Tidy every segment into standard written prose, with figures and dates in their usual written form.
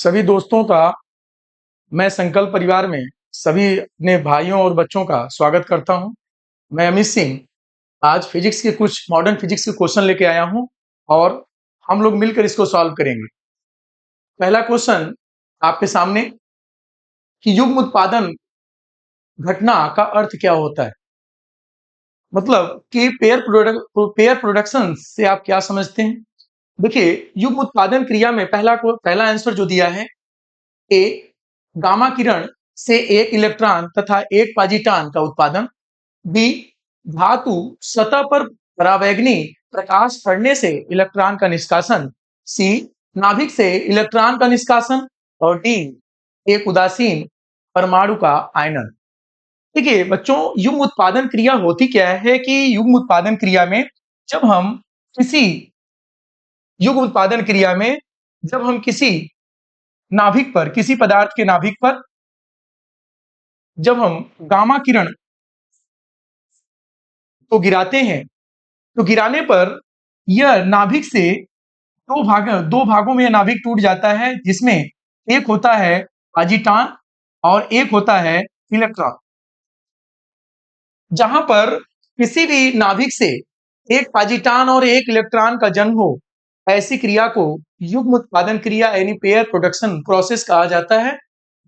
सभी दोस्तों का मैं संकल्प परिवार में सभी अपने भाइयों और बच्चों का स्वागत करता हूं। मैं अमित सिंह आज फिजिक्स के कुछ मॉडर्न फिजिक्स के क्वेश्चन लेके आया हूं और हम लोग मिलकर इसको सॉल्व करेंगे। पहला क्वेश्चन आपके सामने कि युग्म उत्पादन घटना का अर्थ क्या होता है, मतलब कि पेयर प्रोडक्शन से आप क्या समझते हैं। देखिए, युग्म उत्पादन क्रिया में पहला आंसर जो दिया है ए, गामा किरण से एक इलेक्ट्रॉन तथा एक पॉजिट्रॉन का उत्पादन। बी, धातु सतह पर परावैंगनी प्रकाश पड़ने से इलेक्ट्रॉन का निष्कासन। सी, नाभिक से इलेक्ट्रॉन का निष्कासन। और डी, एक उदासीन परमाणु का आयनन। देखिए बच्चों, युग्म उत्पादन क्रिया होती क्या है कि युग्म उत्पादन क्रिया में जब हम किसी युग्म उत्पादन क्रिया में जब हम किसी नाभिक पर, किसी पदार्थ के नाभिक पर जब हम गामा किरण को गिराते हैं तो गिराने पर यह नाभिक से दो भागों में यह नाभिक टूट जाता है, जिसमें एक होता है पॉजिट्रॉन और एक होता है इलेक्ट्रॉन। जहां पर किसी भी नाभिक से एक पॉजिट्रॉन और एक इलेक्ट्रॉन का जन्म हो, ऐसी क्रिया को युग्म उत्पादन क्रिया यानी पेयर प्रोडक्शन प्रोसेस कहा जाता है।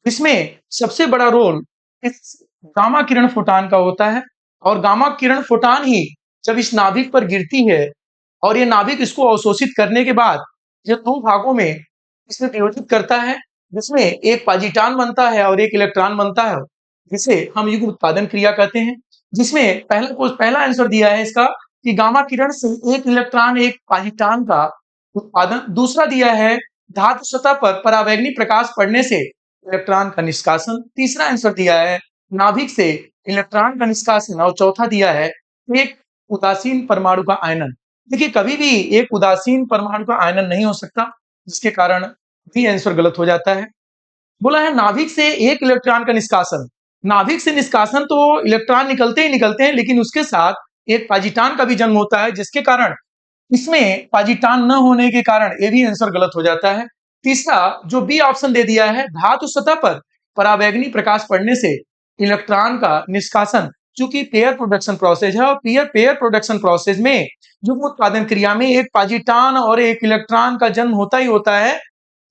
इसमें सबसे बड़ा रोल इस गामा किरण फोटॉन का होता है और गामा किरण फोटॉन ही जब इस नाभिक पर गिरती है और ये नाभिक इसको अवशोषित करने के बाद ये दो भागों में इसमें विभाजित करता है, जिसमें एक पॉजिट्रॉन बनता है और एक इलेक्ट्रॉन बनता है, जिसे हम युग्म उत्पादन क्रिया कहते हैं। जिसमें पहला आंसर दिया है इसका कि गामा किरण से एक इलेक्ट्रॉन एक पॉजिट्रॉन का उत्पादन। दूसरा दिया है धातु सतह पर परावैंगनी प्रकाश पड़ने से इलेक्ट्रॉन का निष्कासन। तीसरा आंसर दिया है नाभिक से इलेक्ट्रॉन का निष्कासन। और चौथा दिया है एक उदासीन परमाणु का आयनन। देखिए, कभी भी एक उदासीन परमाणु का आयनन नहीं हो सकता, जिसके कारण भी आंसर गलत हो जाता है। बोला है नाभिक से एक इलेक्ट्रॉन का निष्कासन। नाभिक से निष्कासन तो इलेक्ट्रॉन निकलते ही निकलते हैं, लेकिन उसके साथ एक पॉजिट्रॉन का भी जन्म होता है, जिसके कारण इसमें पॉजिट्रॉन न होने के कारण ये भी आंसर गलत हो जाता है। तीसरा जो बी ऑप्शन दे दिया है, धातु सतह पर परावैंगनी प्रकाश पड़ने से इलेक्ट्रॉन का निष्कासन, चूंकि पेयर प्रोडक्शन प्रोसेस है और पेयर प्रोडक्शन प्रोसेस में युग्म उत्पादन क्रिया में एक पॉजिट्रॉन और एक इलेक्ट्रॉन का जन्म होता ही होता है,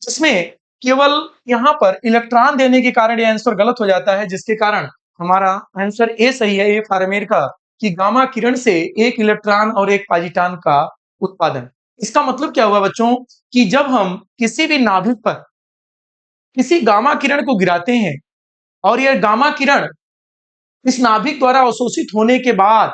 जिसमें केवल यहाँ पर इलेक्ट्रॉन देने के कारण यह आंसर गलत हो जाता है, जिसके कारण हमारा आंसर ए सही है, ए फॉर अमेरिका, कि गामा किरण से एक इलेक्ट्रॉन और एक पॉजिट्रॉन का उत्पादन। इसका मतलब क्या हुआ बच्चों कि जब हम किसी भी नाभिक पर किसी गामा किरण को गिराते हैं और यह गामा किरण इस नाभिक द्वारा अवशोषित होने के बाद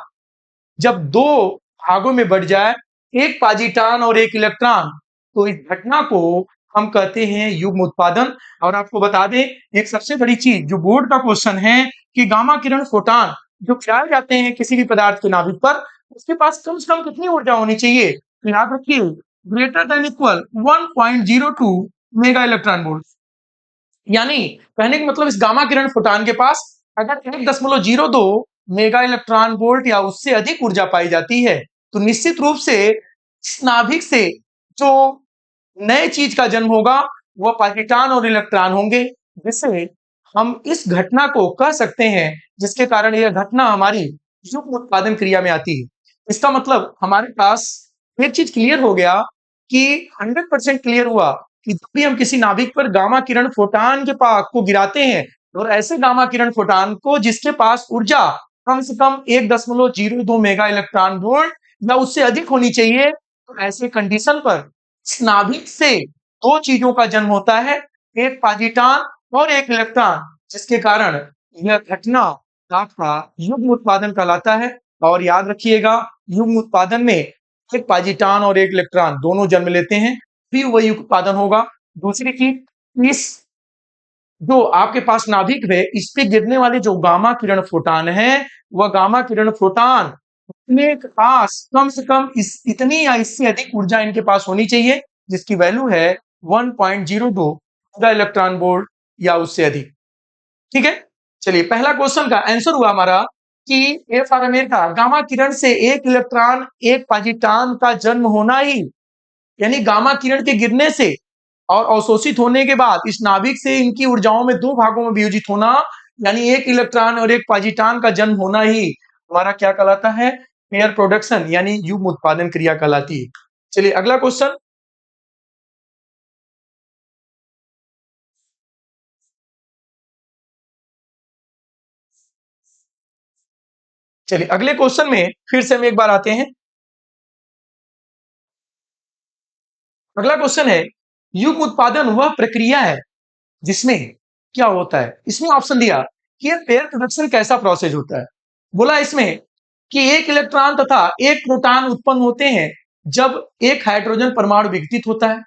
जब दो भागों में बढ़ जाए, एक पॉजिट्रॉन और एक इलेक्ट्रॉन, तो इस घटना को हम कहते हैं युग्म उत्पादन। और आपको बता दें एक सबसे बड़ी चीज जो बोर्ड का क्वेश्चन है कि गामा किरण फोटॉन जो गिराए जाते हैं किसी भी पदार्थ के नाभिक पर, उसके पास कम से कम कितनी ऊर्जा होनी चाहिए, तो याद रखिए greater than equal 1.02 mega electron volt. यानी कहने का मतलब इस गामा किरण फोटॉन के पास अगर 1.02 मेगा इलेक्ट्रॉन वोल्ट या उससे अधिक ऊर्जा पाई जाती है, तो निश्चित रूप से इस नाभिक से जो नए चीज का जन्म होगा वह पॉजिट्रॉन और इलेक्ट्रॉन होंगे, जिससे हम इस घटना को कह सकते हैं, जिसके कारण यह घटना हमारी युग्म उत्पादन क्रिया में आती है। इसका मतलब हमारे पास एक चीज क्लियर हो गया कि 100% क्लियर हुआ कि जब भी हम किसी नाभिक पर गामा किरण फोटॉन के पास को गिराते हैं और ऐसे गामा किरण फोटॉन को जिसके पास ऊर्जा कम से कम 1.02 मेगा इलेक्ट्रॉन वोल्ट या उससे अधिक होनी चाहिए, तो ऐसे कंडीशन पर इस नाभिक से दो चीजों का जन्म होता है, एक पॉजिट्रॉन और एक इलेक्ट्रॉन, जिसके कारण यह घटना आपका युग्म उत्पादन कहलाता है। और याद रखिएगा युग्म उत्पादन में एक पॉजिट्रॉन और एक इलेक्ट्रॉन दोनों जन्म लेते हैं, फिर वही उत्पादन होगा। दूसरी चीज, इस जो आपके पास नाभिक है इस पे गिरने वाले जो गामा किरण फोटॉन है, वह गामा किरण फोटॉन अपने पास कम से कम इतनी या इससे अधिक ऊर्जा इनके पास होनी चाहिए, जिसकी वैल्यू है 1.02 इलेक्ट्रॉन वोल्ट या उससे अधिक। ठीक है, चलिए पहला क्वेश्चन का आंसर हुआ हमारा कि ए फॉर अमेरिका, गामा किरण से एक इलेक्ट्रॉन एक पॉजिट्रॉन का जन्म होना ही, यानी गामा किरण के गिरने से और अवशोषित होने के बाद इस नाभिक से इनकी ऊर्जाओं में दो भागों में विभाजित होना, यानी एक इलेक्ट्रॉन और एक पॉजिट्रॉन का जन्म होना ही हमारा क्या कहलाता है? पेयर प्रोडक्शन यानी युग्म उत्पादन क्रिया कहलाती है। चलिए अगला क्वेश्चन। चलिए अगले क्वेश्चन में फिर से हम एक बार आते हैं। अगला क्वेश्चन है, युग्म उत्पादन वह प्रक्रिया है जिसमें क्या होता है? इसमें ऑप्शन दिया कि ये पेयर प्रोडक्शन कैसा प्रोसेस होता है। बोला इसमें कि एक इलेक्ट्रॉन तथा एक प्रोटॉन उत्पन्न होते हैं जब एक हाइड्रोजन परमाणु विघटित होता है।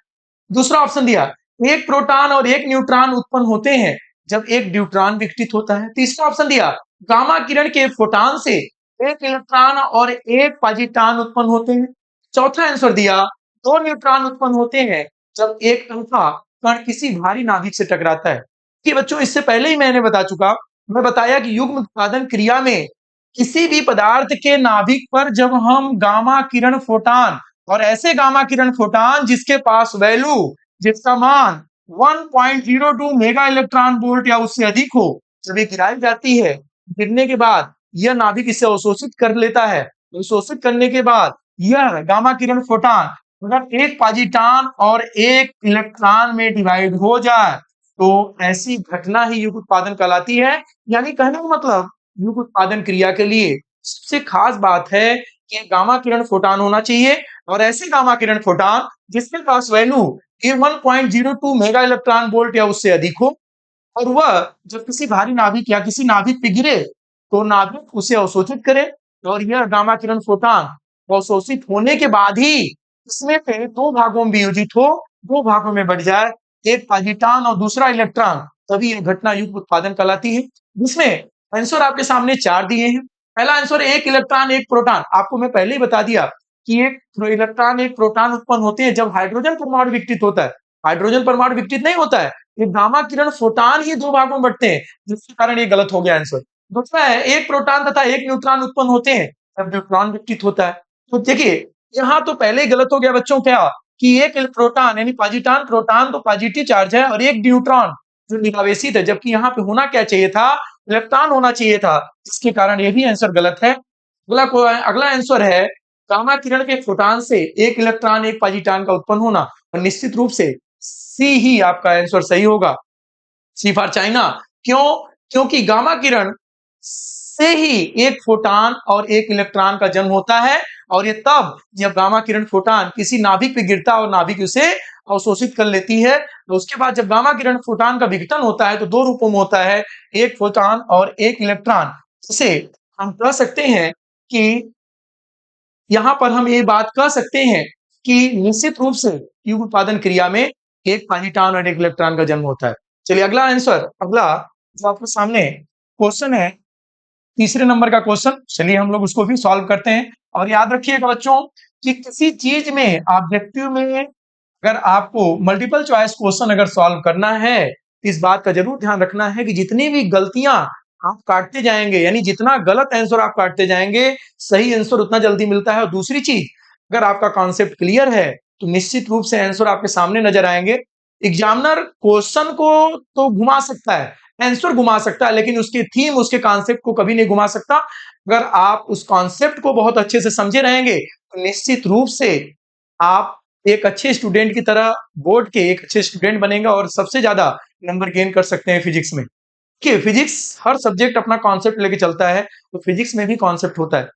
दूसरा ऑप्शन दिया, एक प्रोटॉन और एक न्यूट्रॉन उत्पन्न होते हैं जब एक न्यूट्रॉन विघटित होता है। तीसरा ऑप्शन दिया, गामा किरण के फोटॉन से एक इलेक्ट्रॉन और एक पॉजिट्रॉन उत्पन्न होते हैं। चौथा आंसर दिया, दो न्यूट्रॉन उत्पन्न होते हैं जब एक अल्फा कण किसी भारी नाभिक से टकराता है। कि बच्चों इससे पहले ही मैंने बता चुका, मैं बताया कि युग्म उत्पादन क्रिया में किसी भी पदार्थ के नाभिक पर जब हम गामा किरण फोटॉन और ऐसे गामा किरण फोटॉन जिसके पास वैल्यू, जिसका मान 1.02 मेगा इलेक्ट्रॉन वोल्ट या उससे अधिक हो, जब ये गिराई जाती है, गिरने के बाद यह नाभिक इसे अवशोषित कर लेता है। अवशोषित करने के बाद यह गामा किरण फोटॉन अगर एक पॉजिट्रॉन और एक इलेक्ट्रॉन में डिवाइड हो जाए तो ऐसी घटना ही युग्म उत्पादन कहलाती है। यानी कहने का मतलब युग्म उत्पादन क्रिया के लिए सबसे खास बात है कि गामा किरण फोटॉन होना चाहिए और ऐसे गामा किरण फोटॉन जिसके पास वैल्यू 1.02 मेगा इलेक्ट्रॉन वोल्ट या उससे अधिक हो, और वह जब किसी भारी नाभिक या किसी नाभिक पे गिरे तो नाभिक उसे अवशोषित करे और यह गामा किरण फोटॉन अवशोषित होने के बाद ही इसमें से दो भागों में विभाजित हो, दो भागों में बढ़ जाए, एक पॉजिट्रॉन और दूसरा इलेक्ट्रॉन, तभी यह घटना युग्म उत्पादन कहलाती है। जिसमें आंसर आपके सामने चार दिए हैं। पहला आंसर एक इलेक्ट्रॉन एक प्रोटॉन, आपको मैं पहले ही बता दिया कि एक इलेक्ट्रॉन एक प्रोटॉन उत्पन्न होते हैं जब हाइड्रोजन परमाणु विघटित होता है। हाइड्रोजन परमाणु विघटित नहीं होता है, ये गामा किरण फोटॉन ही दो भागों में बढ़ते हैं, जिसके कारण ये गलत हो गया आंसर। दूसरा है एक प्रोटॉन तथा एक न्यूट्रॉन उत्पन्न होते हैं जब न्यूट्रॉन विघटित होता है। तो देखिए यहाँ तो पहले ही गलत हो गया बच्चों, क्या कि एक प्रोटॉन यानी पॉजिट्रॉन, प्रोटॉन तो पॉजिटिव चार्ज है, और एक न्यूट्रॉन जो निरावेशित है, जबकि यहाँ पे होना क्या चाहिए था? इलेक्ट्रॉन होना चाहिए था, जिसके कारण ये भी आंसर गलत है। अगला आंसर है गामा किरण के फोटॉन से एक इलेक्ट्रॉन एक पॉजिट्रॉन का उत्पन्न होना, और निश्चित रूप से सी ही आपका आंसर सही होगा, सी फॉर चाइना। क्यों? क्योंकि गामा किरण से ही एक फोटॉन और एक इलेक्ट्रॉन का जन्म होता है, और ये तब जब गामा किरण फोटॉन किसी नाभिक पे गिरता है और नाभिक उसे अवशोषित कर लेती है। तो उसके बाद जब गामा किरण फोटॉन का विघटन होता है तो दो रूपों में होता है, एक फोटॉन और एक इलेक्ट्रॉन। इसे हम कह सकते हैं कि यहाँ पर हम ये बात कह सकते हैं कि निश्चित रूप से युग्म उत्पादन क्रिया में एक पॉजिट्रॉन और एक इलेक्ट्रॉन का जन्म होता है। चलिए अगला आंसर, अगला जो आपके सामने क्वेश्चन है, तीसरे नंबर का क्वेश्चन, चलिए हम लोग उसको भी सॉल्व करते हैं। और याद रखिएगा बच्चों कि किसी चीज में ऑब्जेक्टिव में अगर आपको मल्टीपल चॉइस क्वेश्चन अगर सॉल्व करना है, इस बात का जरूर ध्यान रखना है कि जितनी भी गलतियां आप काटते जाएंगे, यानी जितना गलत आंसर आप काटते जाएंगे, सही आंसर उतना जल्दी मिलता है। और दूसरी चीज, अगर आपका कॉन्सेप्ट क्लियर है तो निश्चित रूप से आंसर आपके सामने नजर आएंगे। एग्जामिनर क्वेश्चन को तो घुमा सकता है, आंसर घुमा सकता है, लेकिन उसकी थीम, उसके कॉन्सेप्ट को कभी नहीं घुमा सकता। अगर आप उस कॉन्सेप्ट को बहुत अच्छे से समझे रहेंगे तो निश्चित रूप से आप एक अच्छे स्टूडेंट की तरह, बोर्ड के एक अच्छे स्टूडेंट बनेंगे और सबसे ज्यादा नंबर गेन कर सकते हैं फिजिक्स में। कि फिजिक्स हर सब्जेक्ट अपना कॉन्सेप्ट लेके चलता है, तो फिजिक्स में भी कॉन्सेप्ट होता है।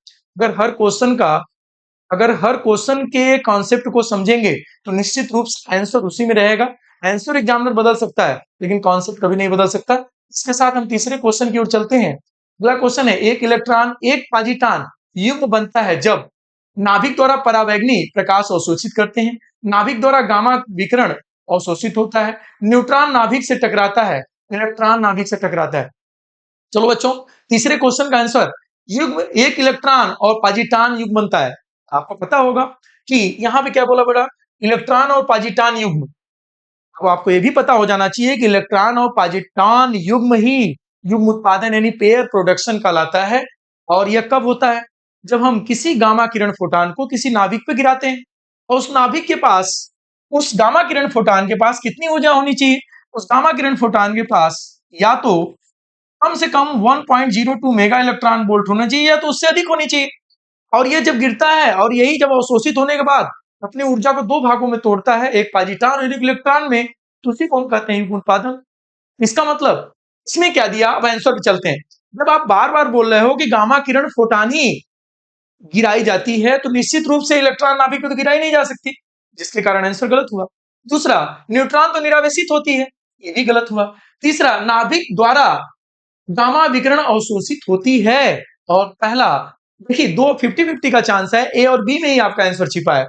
अगर हर क्वेश्चन के कॉन्सेप्ट को समझेंगे तो निश्चित रूप से आंसर उसी में रहेगा। आंसर एग्जामिनर बदल सकता है लेकिन कॉन्सेप्ट कभी नहीं बदल सकता। इसके साथ हम तीसरे क्वेश्चन की ओर चलते हैं। अगला क्वेश्चन है, एक इलेक्ट्रॉन एक पॉजिट्रॉन युग्म बनता है जब नाभिक द्वारा परावैंगनी प्रकाश अवशोषित करते हैं, नाभिक द्वारा गामा विकिरण अवशोषित होता है, न्यूट्रॉन नाभिक से टकराता है, इलेक्ट्रॉन नाभिक से टकराता है। चलो बच्चों, तीसरे क्वेश्चन का आंसर, युग्म एक इलेक्ट्रॉन और पॉजिट्रॉन युग्म बनता है। आपको पता होगा कि यहाँ पे क्या बोला बेटा, इलेक्ट्रॉन और पॉजिट्रॉन युग्म। अब आपको ये भी पता हो जाना चाहिए कि इलेक्ट्रॉन और पॉजिट्रॉन युग्म ही युग्म उत्पादन यानी पेयर प्रोडक्शन कहलाता है। और यह कब होता है? जब हम किसी गामा किरण फोटॉन को किसी नाभिक पे गिराते हैं और उस नाभिक के पास उस गामा किरण फोटॉन के पास कितनी ऊर्जा होनी चाहिए? उस गामा किरण फोटॉन के पास या तो कम से कम 1.02 मेगा इलेक्ट्रॉन वोल्ट होना चाहिए या तो उससे अधिक होनी चाहिए। और ये जब गिरता है और यही जब अवशोषित होने के बाद अपनी ऊर्जा को दो भागों में तोड़ता है, एक पाजिट्रॉन और एक इलेक्ट्रॉन में, तो उसी को हम कहते हैं युग्म उत्पादन। इसका मतलब इसमें क्या दिया, अब आंसर पे चलते हैं। जब आप बार-बार बोल रहे हो कि गामा किरण फोटॉन ही गिराई जाती है, तो निश्चित रूप से इलेक्ट्रॉन नाभिक में तो गिराई नहीं जा सकती, जिसके कारण आंसर गलत हुआ। दूसरा, न्यूट्रॉन तो निरावेशित होती है, ये भी गलत हुआ। तीसरा, नाभिक द्वारा गामा विकिरण अवशोषित होती है। और पहला, देखिए दो 50-50 का चांस है, ए और बी में ही आपका आंसर छिपा है।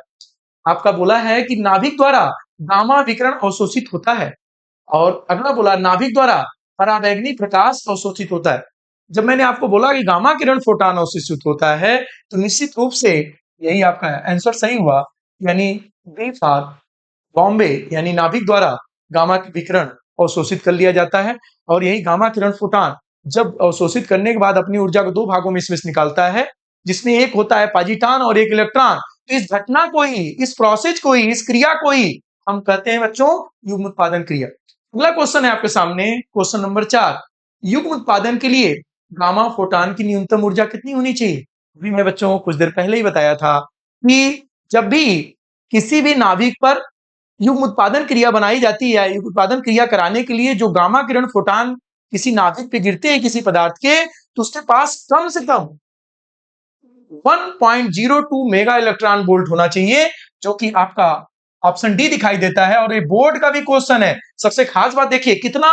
आपका बोला है कि नाभिक द्वारा गामा विकिरण अवशोषित होता है और अगला बोला नाभिक द्वारा पराबैंगनी प्रकाश अवशोषित होता है। जब मैंने आपको बोला कि गामा किरण फोटॉन अवशोषित होता है, तो निश्चित रूप से यही आपका आंसर सही हुआ, यानी बी फॉर बॉम्बे, यानी नाभिक द्वारा गामा विकिरण अवशोषित कर लिया जाता है। और यही गामा किरण फोटॉन जब अवशोषित करने के बाद अपनी ऊर्जा को दो भागों में इसमें से निकालता है, जिसमें एक होता है पाजिट्रॉन और एक इलेक्ट्रॉन। तो इस घटना को ही, इस प्रोसेस को ही, इस क्रिया को ही हम कहते हैं बच्चों युग्म उत्पादन क्रिया। अगला क्वेश्चन है आपके सामने, क्वेश्चन नंबर 4। युग्म उत्पादन के लिए गामा फोटॉन की न्यूनतम ऊर्जा कितनी होनी चाहिए? अभी मैं बच्चों कुछ देर पहले ही बताया था कि जब भी किसी भी नाभिक पर युग्म उत्पादन क्रिया बनाई जाती है, युग्म उत्पादन क्रिया कराने के लिए जो गामा किरण फोटॉन किसी नाभिक पे गिरते हैं किसी पदार्थ के, तो उसके पास कम से कम 1.02 मेगा इलेक्ट्रॉन वोल्ट होना चाहिए, जो कि आपका ऑप्शन डी दिखाई देता है। और ये बोर्ड का भी क्वेश्चन है। सबसे खास बात देखिए कितना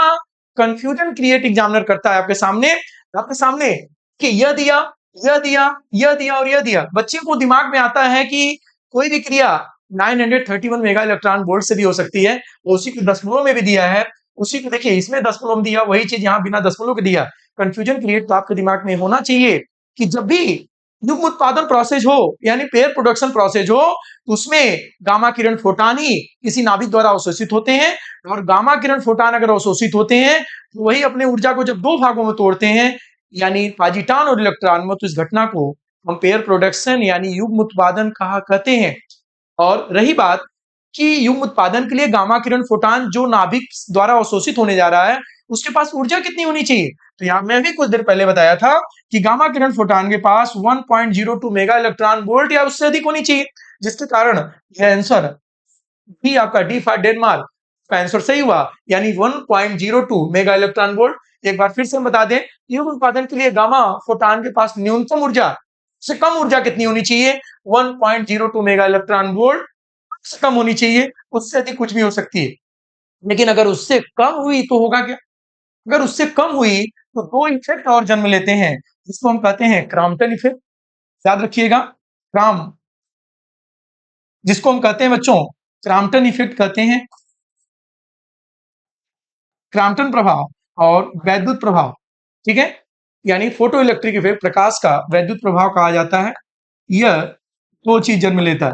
कंफ्यूजन क्रिएट एग्जामिनर करता है आपके सामने कि यह दिया, यह दिया, यह दिया और यह दिया। बच्चे को दिमाग में आता है कि कोई भी क्रिया 931 मेगा इलेक्ट्रॉन वोल्ट से भी हो सकती है, उसी को दशमलव में भी दिया है, उसी को देखिए इसमें दशमलव में दिया, वही चीज यहाँ बिना दशमलव के दिया। कंफ्यूजन क्रिएट तो आपके दिमाग में होना चाहिए कि जब भी युग्म उत्पादन प्रोसेस हो, यानी पेयर प्रोडक्शन प्रोसेस हो, तो उसमें गामा किरण फोटॉन ही किसी नाभिक द्वारा अवशोषित होते हैं। और गामा किरण फोटॉन अगर अवशोषित होते हैं, तो वही अपने ऊर्जा को जब दो भागों में तोड़ते हैं, यानी पाजिट्रॉन और इलेक्ट्रॉन में, तो इस घटना को हम पेयर प्रोडक्शन यानी युग्म उत्पादन कहा कहते हैं। और रही बात कि युग्म उत्पादन के लिए गामा किरण फोटॉन जो नाभिक द्वारा अवशोषित होने जा रहा है, उसके पास ऊर्जा कितनी होनी चाहिए? तो यहाँ मैं भी कुछ देर पहले बताया था कि गामा किरण फोटॉन के पास 1.02 मेगा इलेक्ट्रॉन वोल्ट या उससे अधिक होनी चाहिए, जिसके कारण यह आंसर बी आपका डी फॉर डेनमार्क का आंसर सही हुआ, यानी 1.02 मेगा इलेक्ट्रॉन वोल्ट। एक बार फिर से हम बता दें, युग्म उत्पादन के लिए गामा फोटॉन के पास न्यूनतम ऊर्जा से कम ऊर्जा कितनी होनी चाहिए? 1.02 मेगा इलेक्ट्रॉन वोल्ट से कम होनी चाहिए, उससे अधिक कुछ भी हो सकती है। लेकिन अगर उससे कम हुई तो होगा क्या? अगर उससे कम हुई तो दो इफेक्ट और जन्म लेते हैं, जिसको हम कहते हैं क्रॉम्पटन इफेक्ट। याद रखिएगा, क्रॉम जिसको हम कहते हैं बच्चों क्रॉम्पटन इफेक्ट कहते हैं, क्रॉम्पटन प्रभाव और वैद्युत प्रभाव। ठीक है, यानी फोटो इलेक्ट्रिक इफेक्ट, प्रकाश का वैद्युत प्रभाव कहा जाता है। यह दो चीज जन्म लेता है,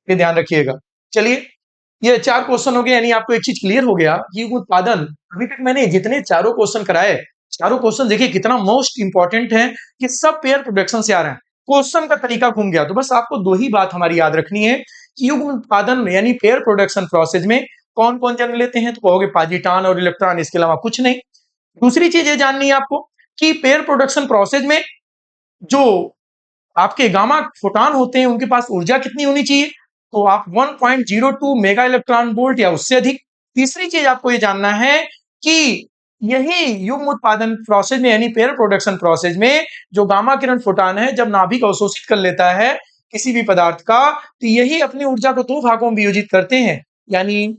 ये ध्यान रखिएगा। चलिए, ये 4 क्वेश्चन हो गए, यानी आपको एक चीज क्लियर हो गया कि उत्पादन, अभी तक मैंने जितने चारों क्वेश्चन कराए, चारों क्वेश्चन देखिए कितना मोस्ट इंपॉर्टेंट है कि सब पेयर प्रोडक्शन से आ रहे हैं। क्वेश्चन का तरीका घूम गया, तो बस आपको दो ही बात हमारी याद रखनी है कि युग्म उत्पादन यानी पेयर प्रोडक्शन प्रोसेस में कौन कौन जन्म लेते हैं, तो कहोगे पाजिट्रॉन और इलेक्ट्रॉन, इसके अलावा कुछ नहीं। दूसरी चीज ये जाननी है आपको कि पेयर प्रोडक्शन प्रोसेस में जो आपके गामा फोटॉन होते हैं, उनके पास ऊर्जा कितनी होनी चाहिए? तो आप 1.02 मेगा इलेक्ट्रॉन वोल्ट या उससे अधिक। तीसरी चीज आपको ये जानना है कि यही युग्म उत्पादन प्रोसेस में यानी पेयर प्रोडक्शन प्रोसेस में जो गामा किरण फोटॉन है, जब नाभिक अवशोषित कर लेता है किसी भी पदार्थ का, तो यही अपनी ऊर्जा को दो भागों में वियोजित करते हैं, यानी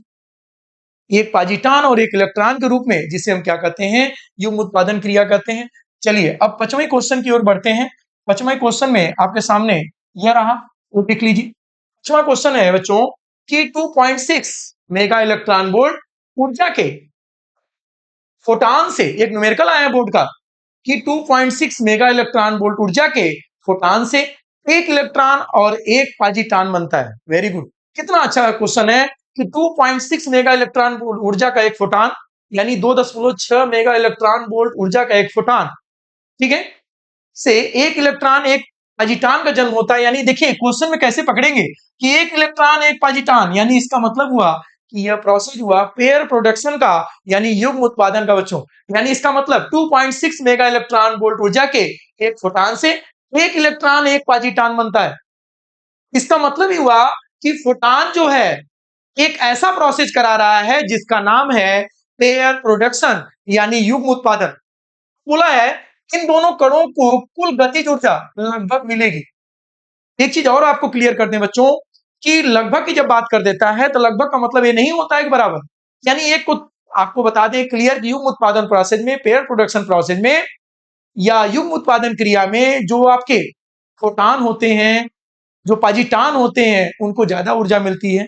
एक पाजिट्रॉन और एक इलेक्ट्रॉन के रूप में, जिसे हम क्या कहते हैं? युग्म उत्पादन क्रिया कहते हैं। चलिए अब पांचवें क्वेश्चन की ओर बढ़ते हैं। पांचवें क्वेश्चन में आपके सामने यह रहा, वो देख लीजिए। पांचवा क्वेश्चन है बच्चों कि 2.6 मेगा इलेक्ट्रॉन वोल्ट ऊर्जा के फोटॉन से, एक न्यूमेरिकल आया बोर्ड का कि 2.6 मेगा इलेक्ट्रॉन वोल्ट ऊर्जा के फोटॉन से एक इलेक्ट्रॉन और एक पाजिट्रॉन बनता है। वेरी गुड, कितना अच्छा क्वेश्चन है कि 2.6 मेगा इलेक्ट्रॉन वोल्ट ऊर्जा का एक फोटॉन, यानी 2.6 मेगा इलेक्ट्रॉन वोल्ट ऊर्जा का एक फोटॉन, ठीक है, से एक इलेक्ट्रॉन एक पाजिटान का जन्म होता है, यानी देखिए क्वेश्चन में कैसे पकड़ेंगे कि एक इलेक्ट्रॉन एक पाजिटान, यानी इसका मतलब हुआ कि यह प्रोसेस हुआ पेयर प्रोडक्शन का, यानी युग्म उत्पादन का बच्चों। यानी इसका मतलब 2.6 मेगा इलेक्ट्रॉन वोल्ट ऊर्जा के एक फोटान से एक इलेक्ट्रॉन एक पाजिटान बनता है। इसका मतलब ही हुआ कि फोटान जो है एक ऐसा प्रोसेस करा रहा है जिसका नाम है पेयर प्रोडक्शन, यानी युग्म उत्पादन। बोला है इन दोनों कणों को कुल गतिज ऊर्जा लगभग मिलेगी। एक चीज और आपको क्लियर कर दें बच्चों कि लगभग की जब बात कर देता है तो लगभग का मतलब ये नहीं होता है कि बराबर, यानी एक को आपको बता दें क्लियर युग्म उत्पादन प्रोसेस में, पेयर प्रोडक्शन प्रोसेस में या युग्म उत्पादन क्रिया में जो आपके फोटान होते हैं, जो पाजिटान होते हैं, उनको ज्यादा ऊर्जा मिलती है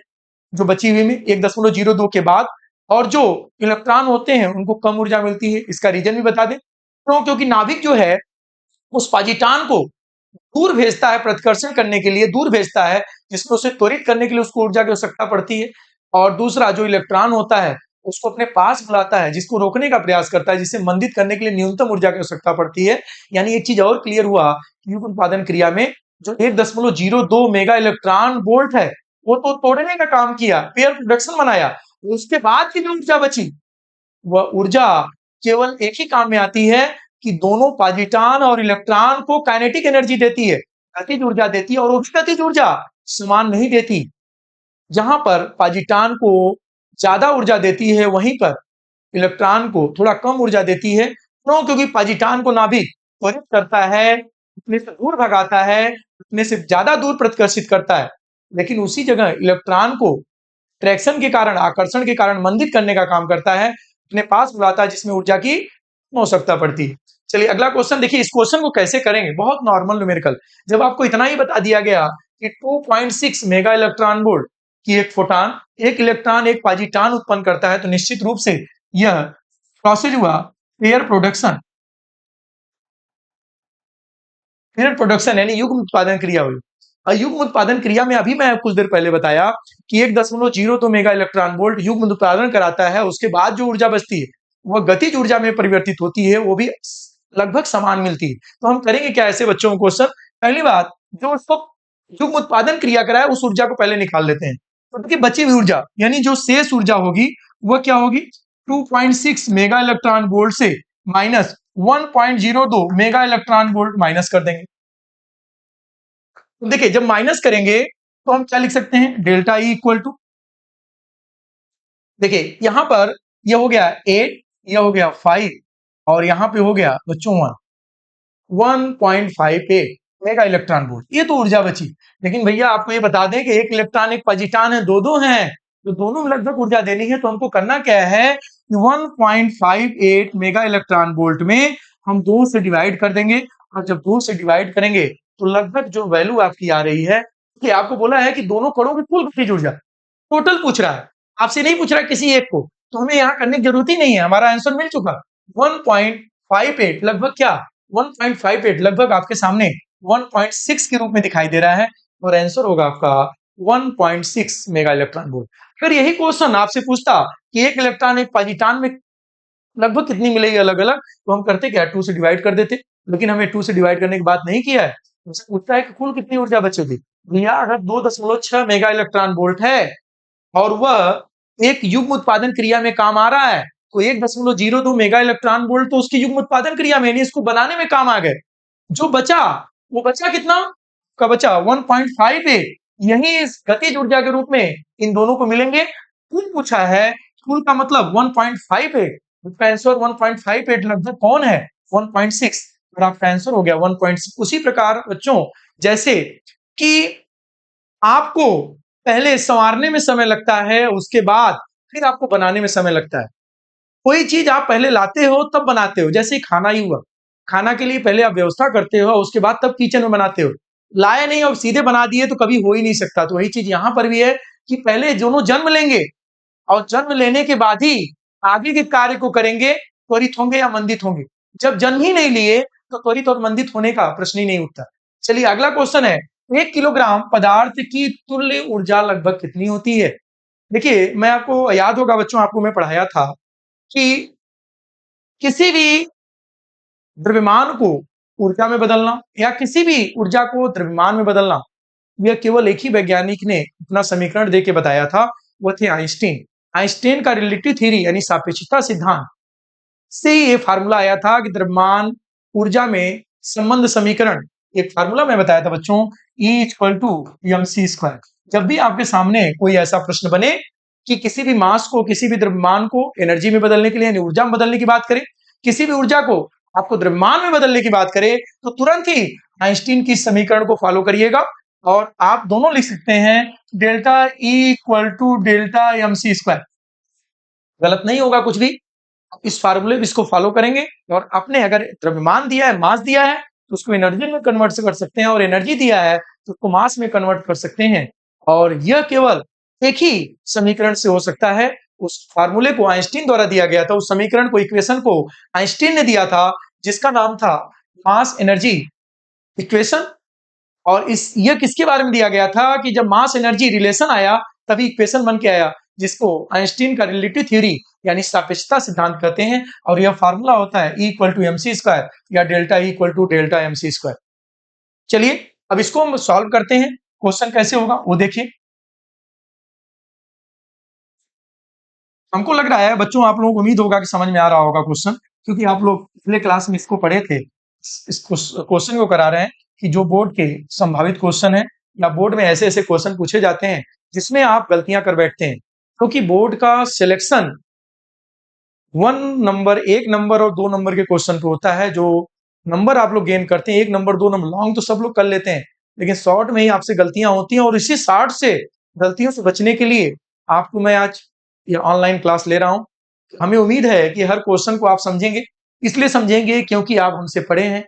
जो बची हुई में 1.02 के बाद, और जो इलेक्ट्रॉन होते हैं उनको कम ऊर्जा मिलती है। इसका रीजन भी बता दें, तो क्योंकि नाभिक जो है उस पाजिटान को दूर भेजता है प्रतिकर्षण करने के लिए, दूर भेजता है जिसको उसे त्वरित करने के लिए उसको ऊर्जा की आवश्यकता पड़ती है, और दूसरा जो इलेक्ट्रॉन होता है उसको अपने पास बुलाता है जिसको रोकने का प्रयास करता है, जिसे मंदित करने के लिए न्यूनतम ऊर्जा की आवश्यकता पड़ती है। यानी एक चीज और क्लियर हुआ कि युग्म उत्पादन क्रिया में जो 1.02 मेगा इलेक्ट्रॉन वोल्ट है वो तो तोड़ने का काम किया, पेयर प्रोडक्शन बनाया, उसके बाद की जो ऊर्जा बची वह ऊर्जा केवल एक ही काम में आती है कि दोनों पाजिटान और इलेक्ट्रॉन को काइनेटिक एनर्जी देती है, गतिज ऊर्जा देती है, और वो भी गतिज ऊर्जा समान नहीं देती। जहां पर पाजिटान को ज्यादा ऊर्जा देती है वहीं पर इलेक्ट्रॉन को थोड़ा कम ऊर्जा देती है। क्यों? क्योंकि पाजिटान को नाभिक त्वरित करता है, अपने से दूर भगाता है, अपने से ज्यादा दूर प्रतिकर्षित करता है, लेकिन उसी जगह इलेक्ट्रॉन को ट्रैक्शन के कारण, आकर्षण के कारण मंदित करने का काम करता है, अपने पास बुलाता है, जिसमें ऊर्जा की आवश्यकता पड़ती है। चलिए अगला क्वेश्चन देखिए, इस क्वेश्चन को कैसे करेंगे, बहुत नॉर्मल न्यूमेरिकल। जब आपको इतना ही बता दिया गया कि 2.6 मेगा इलेक्ट्रॉन वोल्ट की एक फोटान एक इलेक्ट्रॉन एक पाजिटान उत्पन्न करता है, तो निश्चित रूप से यह प्रोसेस हुआ पेयर प्रोडक्शन, पेयर प्रोडक्शन यानी युग्म उत्पादन क्रिया हुई। और युग्म उत्पादन क्रिया में अभी मैं कुछ देर पहले बताया कि 1.02 मेगा इलेक्ट्रॉन वोल्ट युग्म उत्पादन कराता है, उसके बाद जो ऊर्जा बचती है वह गतिज ऊर्जा में परिवर्तित होती है, वो भी लगभग समान मिलती है। तो हम करेंगे क्या ऐसे बच्चों को क्वेश्चन, पहली बात जो उसको युग्म उत्पादन क्रिया कराए उस ऊर्जा को पहले निकाल लेते हैं। तो देखिए बची हुई ऊर्जा यानी जो शेष ऊर्जा होगी वह क्या होगी, 2.6 मेगा इलेक्ट्रॉन वोल्ट से minus 1.02 mega electron volt minus कर देंगे। तो देखिए जब माइनस करेंगे तो हम क्या लिख सकते हैं, डेल्टा ई इक्वल टू, देखिए यहां पर यह हो गया 8, यह हो गया 5, और यहां पे हो गया बच्चों 1.58 मेगा इलेक्ट्रॉन वोल्ट, ये तो ऊर्जा बची। लेकिन भैया आपको ये बता दें कि एक इलेक्ट्रॉन एक पाजिटान है, दो दो हैं, तो दोनों में लगभग ऊर्जा देनी है, तो हमको करना क्या है कि 1.58 मेगा इलेक्ट्रॉन वोल्ट में हम 2 से डिवाइड कर देंगे, और जब 2 से डिवाइड करेंगे तो लगभग जो वैल्यू आपकी आ रही है कि आपको बोला है कि दोनों कणों की कुल गतिज ऊर्जा टोटल पूछ रहा है, आपसे नहीं पूछ रहा किसी एक को, तो हमें यहाँ करने की जरूरत ही नहीं है, हमारा आंसर मिल चुका 1.58 लगभग क्या 1.58 लगभग आपके सामने 1.6 के रूप में दिखाई दे रहा है, और आंसर होगा आपका 1.6 मेगा इलेक्ट्रॉन वोल्ट। अगर यही क्वेश्चन आपसे पूछता कि एक इलेक्ट्रॉन एक पाजिटान में लगभग कितनी मिलेगी अलग अलग, तो हम करते क्या 2 से डिवाइड कर देते, लेकिन हमें 2 से डिवाइड करने की बात नहीं किया है। हमसे पूछता है कि कुल कितनी ऊर्जा बचेगी, भैया अगर 2.6 मेगा इलेक्ट्रॉन वोल्ट है और वह एक युग्म उत्पादन क्रिया में काम आ रहा है, तो 1.02 मेगा इलेक्ट्रॉन वोल्ट तो उसकी युग्म उत्पादन क्रिया में, यानी इसको बनाने में काम आ गए। जो बचा वो बचा कितना का बचा 1.58, यही इस गतिज ऊर्जा के रूप में इन दोनों को मिलेंगे। कुल पूछा है, कुल का मतलब 1.58, इसका आंसर 1.58 लगभग कौन है 1.6, और आपका आंसर हो गया 1.6। उसी प्रकार बच्चों जैसे कि आपको पहले संवारने में समय लगता है, उसके बाद फिर आपको बनाने में समय लगता है। कोई चीज आप पहले लाते हो तब बनाते हो, जैसे खाना ही हुआ, खाना के लिए पहले आप व्यवस्था करते हो, उसके बाद तब किचन में बनाते हो। लाए नहीं और सीधे बना दिए तो कभी हो ही नहीं सकता। तो वही चीज यहाँ पर भी है कि पहले दोनों जन्म लेंगे, और जन्म लेने के बाद ही आगे के कार्य को करेंगे, त्वरित होंगे या मंदित होंगे। जब जन्म ही नहीं लिए तो त्वरित और मंदित होने का प्रश्न ही नहीं उठता। चलिए अगला क्वेश्चन है, 1 किलोग्राम पदार्थ की तुल्य ऊर्जा लगभग कितनी होती है। देखिए मैं आपको याद होगा बच्चों, आपको मैं पढ़ाया था कि किसी भी द्रव्यमान को ऊर्जा में बदलना या किसी भी ऊर्जा को द्रव्यमान में बदलना, यह केवल एक ही वैज्ञानिक ने अपना समीकरण देके बताया था, वो थे आइंस्टीन। आइंस्टीन का रिलेटिव थ्योरी यानी सापेक्षता सिद्धांत से ये फार्मूला आया था कि द्रव्यमान ऊर्जा में संबंध समीकरण, एक फार्मूला मैं बताया था बच्चों, E इक्वल टू mc²। जब भी आपके सामने कोई ऐसा प्रश्न बने कि किसी भी मास को, किसी भी द्रव्यमान को एनर्जी में बदलने के लिए यानी ऊर्जा में बदलने की बात करें, किसी भी ऊर्जा को आपको द्रव्यमान में बदलने की बात करें, तो तुरंत ही आइंस्टीन की समीकरण को फॉलो करिएगा और आप दोनों लिख सकते हैं delta E equal to delta mc²। गलत नहीं होगा कुछ भी। इस फार्मूले इसको फॉलो करेंगे और अपने अगर द्रव्यमान दिया है, मास दिया है, तो उसको एनर्जी में कन्वर्ट कर सकते हैं और एनर्जी दिया है तो उसको मास में कन्वर्ट कर सकते हैं। और यह केवल एक ही समीकरण से हो सकता है। उस फार्मूले को आइंस्टीन द्वारा दिया गया था, उस समीकरण को, इक्वेशन को आइंस्टीन ने दिया था, जिसका नाम था मास एनर्जी इक्वेशन। और यह किसके बारे में दिया गया था कि जब मास एनर्जी रिलेशन आया तभी इक्वेशन बन के आया, जिसको आइंस्टीन का रिलेटिव थ्योरी यानी सापेक्षता सिद्धांत कहते हैं। और यह फार्मूला होता है E इक्वल टू mc² या delta E equal to delta mc²। चलिए अब इसको हम सॉल्व करते हैं। क्वेश्चन कैसे होगा वो देखिए। हमको लग रहा है बच्चों आप लोगों को उम्मीद होगा कि समझ में आ रहा होगा क्वेश्चन, क्योंकि आप लोग पिछले क्लास में इसको पढ़े थे। इस क्वेश्चन को करा रहे हैं कि जो बोर्ड के संभावित क्वेश्चन है या बोर्ड में ऐसे ऐसे क्वेश्चन पूछे जाते हैं जिसमें आप गलतियां कर बैठते हैं, क्योंकि बोर्ड का सिलेक्शन 1 नंबर और 2 नंबर के क्वेश्चन पे होता है। जो नंबर आप लोग गेन करते हैं, 1 नंबर 2 नंबर, लॉन्ग तो सब लोग कर लेते हैं, लेकिन शॉर्ट में ही आपसे गलतियां होती हैं। और इसी शॉर्ट से गलतियों से बचने के लिए आपको मैं आज ये ऑनलाइन क्लास ले रहा हूं। हमें उम्मीद है कि हर क्वेश्चन को आप समझेंगे, इसलिए समझेंगे क्योंकि आप हमसे पढ़े हैं